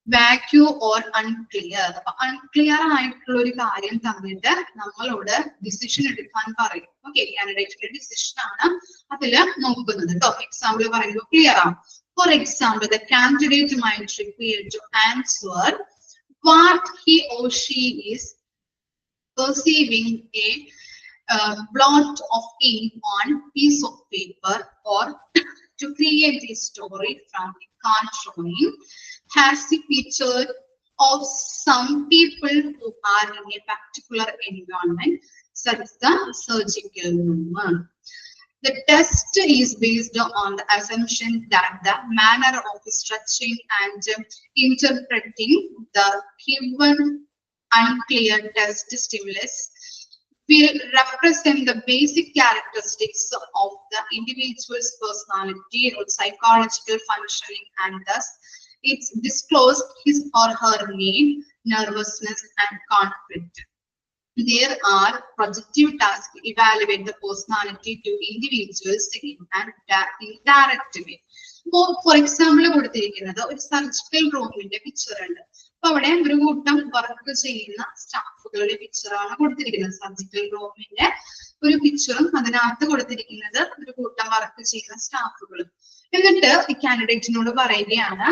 vague or unclear. അപ്പൊ അൺക്ലിയർ ആയിട്ടുള്ള ഒരു കാര്യം തന്നിട്ട് നമ്മളോട് ഡിസിഷൻ എടുക്കാൻ പറയും. ഓക്കെ, കാൻഡിഡേറ്റിന്റെ ഡിസിഷൻ ആണ് അതില് നോക്കുന്നത് കേട്ടോ. എക്സാമ്പിൾ പറയുമ്പോൾ ക്ലിയർ ആണ്. For example, the candidate might require to answer what he or she is perceiving a blot of ink on piece of paper, or to create a story from a card drawing has the picture of some people who are in a particular environment, such as the surgical room. The test is based on the assumption that the manner of structuring and interpreting the given unclear test stimulus will represent the basic characteristics of the individual's personality or psychological functioning, and thus it's disclosed his or her need, nervousness, and conflict. There are projective tasks evaluate the personality to individuals in an indirect way. For example, കൊടുത്തിരിക്കുന്നത് ഒരു surgical റൂമിന്റെ picture ഉണ്ട്. അപ്പൊ അവിടെ ഒരു കൂട്ടം work ചെയ്യുന്ന സ്റ്റാഫുകളുടെ പിക്ചറാണ് കൊടുത്തിരിക്കുന്നത്. സർജിക്കൽ റൂമിന്റെ ഒരു പിക്ചറും അതിനകത്ത് കൊടുത്തിരിക്കുന്നത് ഒരു കൂട്ടം വർക്ക് ചെയ്യുന്ന സ്റ്റാഫുകളും. എന്നിട്ട് ഈ കാൻഡിഡേറ്റിനോട് പറയുകയാണ്,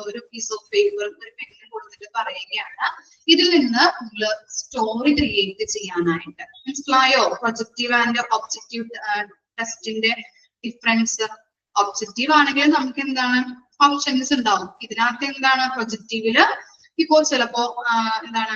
ഒരു പീസ് ഓഫ് പേപ്പർ ഒരു പെണ്ണിന് കൊടുത്തിട്ട് പറയുകയാണ്, ഇതിൽ നിന്ന് നിങ്ങൾ സ്റ്റോറി ക്രിയേറ്റ് ചെയ്യാനായിട്ട്. മനസ്സിലായോ? പ്രൊജക്റ്റീവ് ആൻഡ് ഒബ്ജക്റ്റീവ് ടെസ്റ്റിന്റെ ഡിഫറൻസ്. ഒബ്ജക്റ്റീവ് ആണെങ്കിൽ നമുക്ക് എന്താണ് ഓപ്ഷൻസ് ഉണ്ടാവും. ഇതിനകത്ത് എന്താണ് പ്രൊജക്റ്റീവില് ഇപ്പോ ചിലപ്പോ എന്താണ്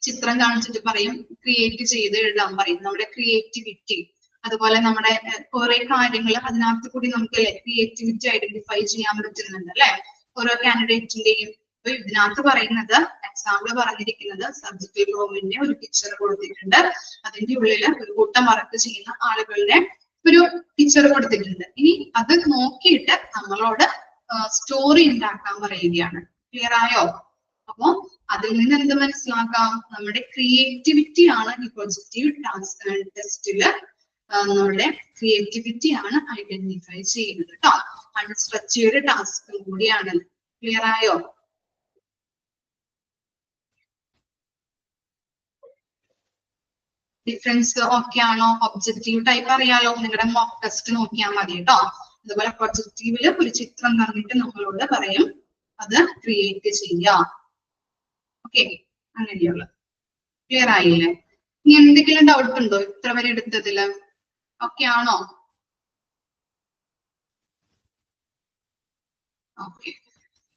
ചിത്രം കാണിച്ചിട്ട് പറയും ക്രിയേറ്റ് ചെയ്ത് എഴുതാൻ പറയും. നമ്മുടെ ക്രിയേറ്റിവിറ്റി, അതുപോലെ നമ്മുടെ കുറെ കാര്യങ്ങൾ അതിനകത്ത് കൂടി നമുക്ക് ക്രിയേറ്റിവിറ്റി ഐഡന്റിഫൈ ചെയ്യാൻ പറ്റുന്നുണ്ട് അല്ലെ ഓരോ കാൻഡിഡേറ്റിന്റെയും. അപ്പൊ ഇതിനകത്ത് പറയുന്നത് എക്സാമ്പിൾ പറഞ്ഞിരിക്കുന്നത് സബ്ജക്റ്റീവ് റൂമിന്റെ ഒരു പിക്ചർ കൊടുത്തിട്ടുണ്ട്. അതിന്റെ ഉള്ളിൽ ഒരു കൂട്ടം വർക്ക് ചെയ്യുന്ന ആളുകളുടെ ഒരു പിക്ചർ കൊടുത്തിട്ടുണ്ട്. ഇനി അത് നോക്കിയിട്ട് നമ്മളോട് സ്റ്റോറി ഉണ്ടാക്കാൻ പറയുകയാണ്. ക്ലിയർ ആയോ? അപ്പൊ അതിൽ നിന്ന് എന്ത് മനസ്സിലാക്കാം? നമ്മുടെ ക്രിയേറ്റിവിറ്റി ആണ് ഈ പ്രൊജക്റ്റീവ് ടാസ്ക് ടെസ്റ്റില് നമ്മുടെ ക്രിയേറ്റിവിറ്റി ആണ് ഐഡന്റിഫൈ ചെയ്യുന്നത് കേട്ടോ. അൺസ്ട്രക്ചേർഡ് ടാസ്ക് കൂടിയാണ്. ക്ലിയർ ആയോ? ഡിഫറൻസ് ഓക്കെ ആണോ? ഒബ്ജക്റ്റീവ് ടൈപ്പ് അറിയാലോ, നിങ്ങളുടെ മോക്ക് ടെസ്റ്റ് നോക്കിയാൽ മതി കേട്ടോ. അതുപോലെ പ്രൊജക്റ്റീവില് ഒരു ചിത്രം തന്നിട്ട് നമ്മളോട് പറയും അത് ക്രിയേറ്റ് ചെയ്യാം. ഓക്കെ, അങ്ങനെയുള്ള. ക്ലിയർ ആയില്ലേ? ഇനി എന്തെങ്കിലും ഡൗട്ട് ഉണ്ടോ ഇത്ര വരെ എടുത്തതില്? ഓക്കെ ആണോ? ഓക്കെ,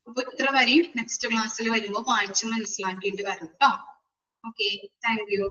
അപ്പൊ ഇത്ര വരെയും നെക്സ്റ്റ് ക്ലാസ്സിൽ വരുമ്പോൾ വായിച്ച് മനസ്സിലാക്കിയിട്ട് വരും കേട്ടോ. Okay, thank you.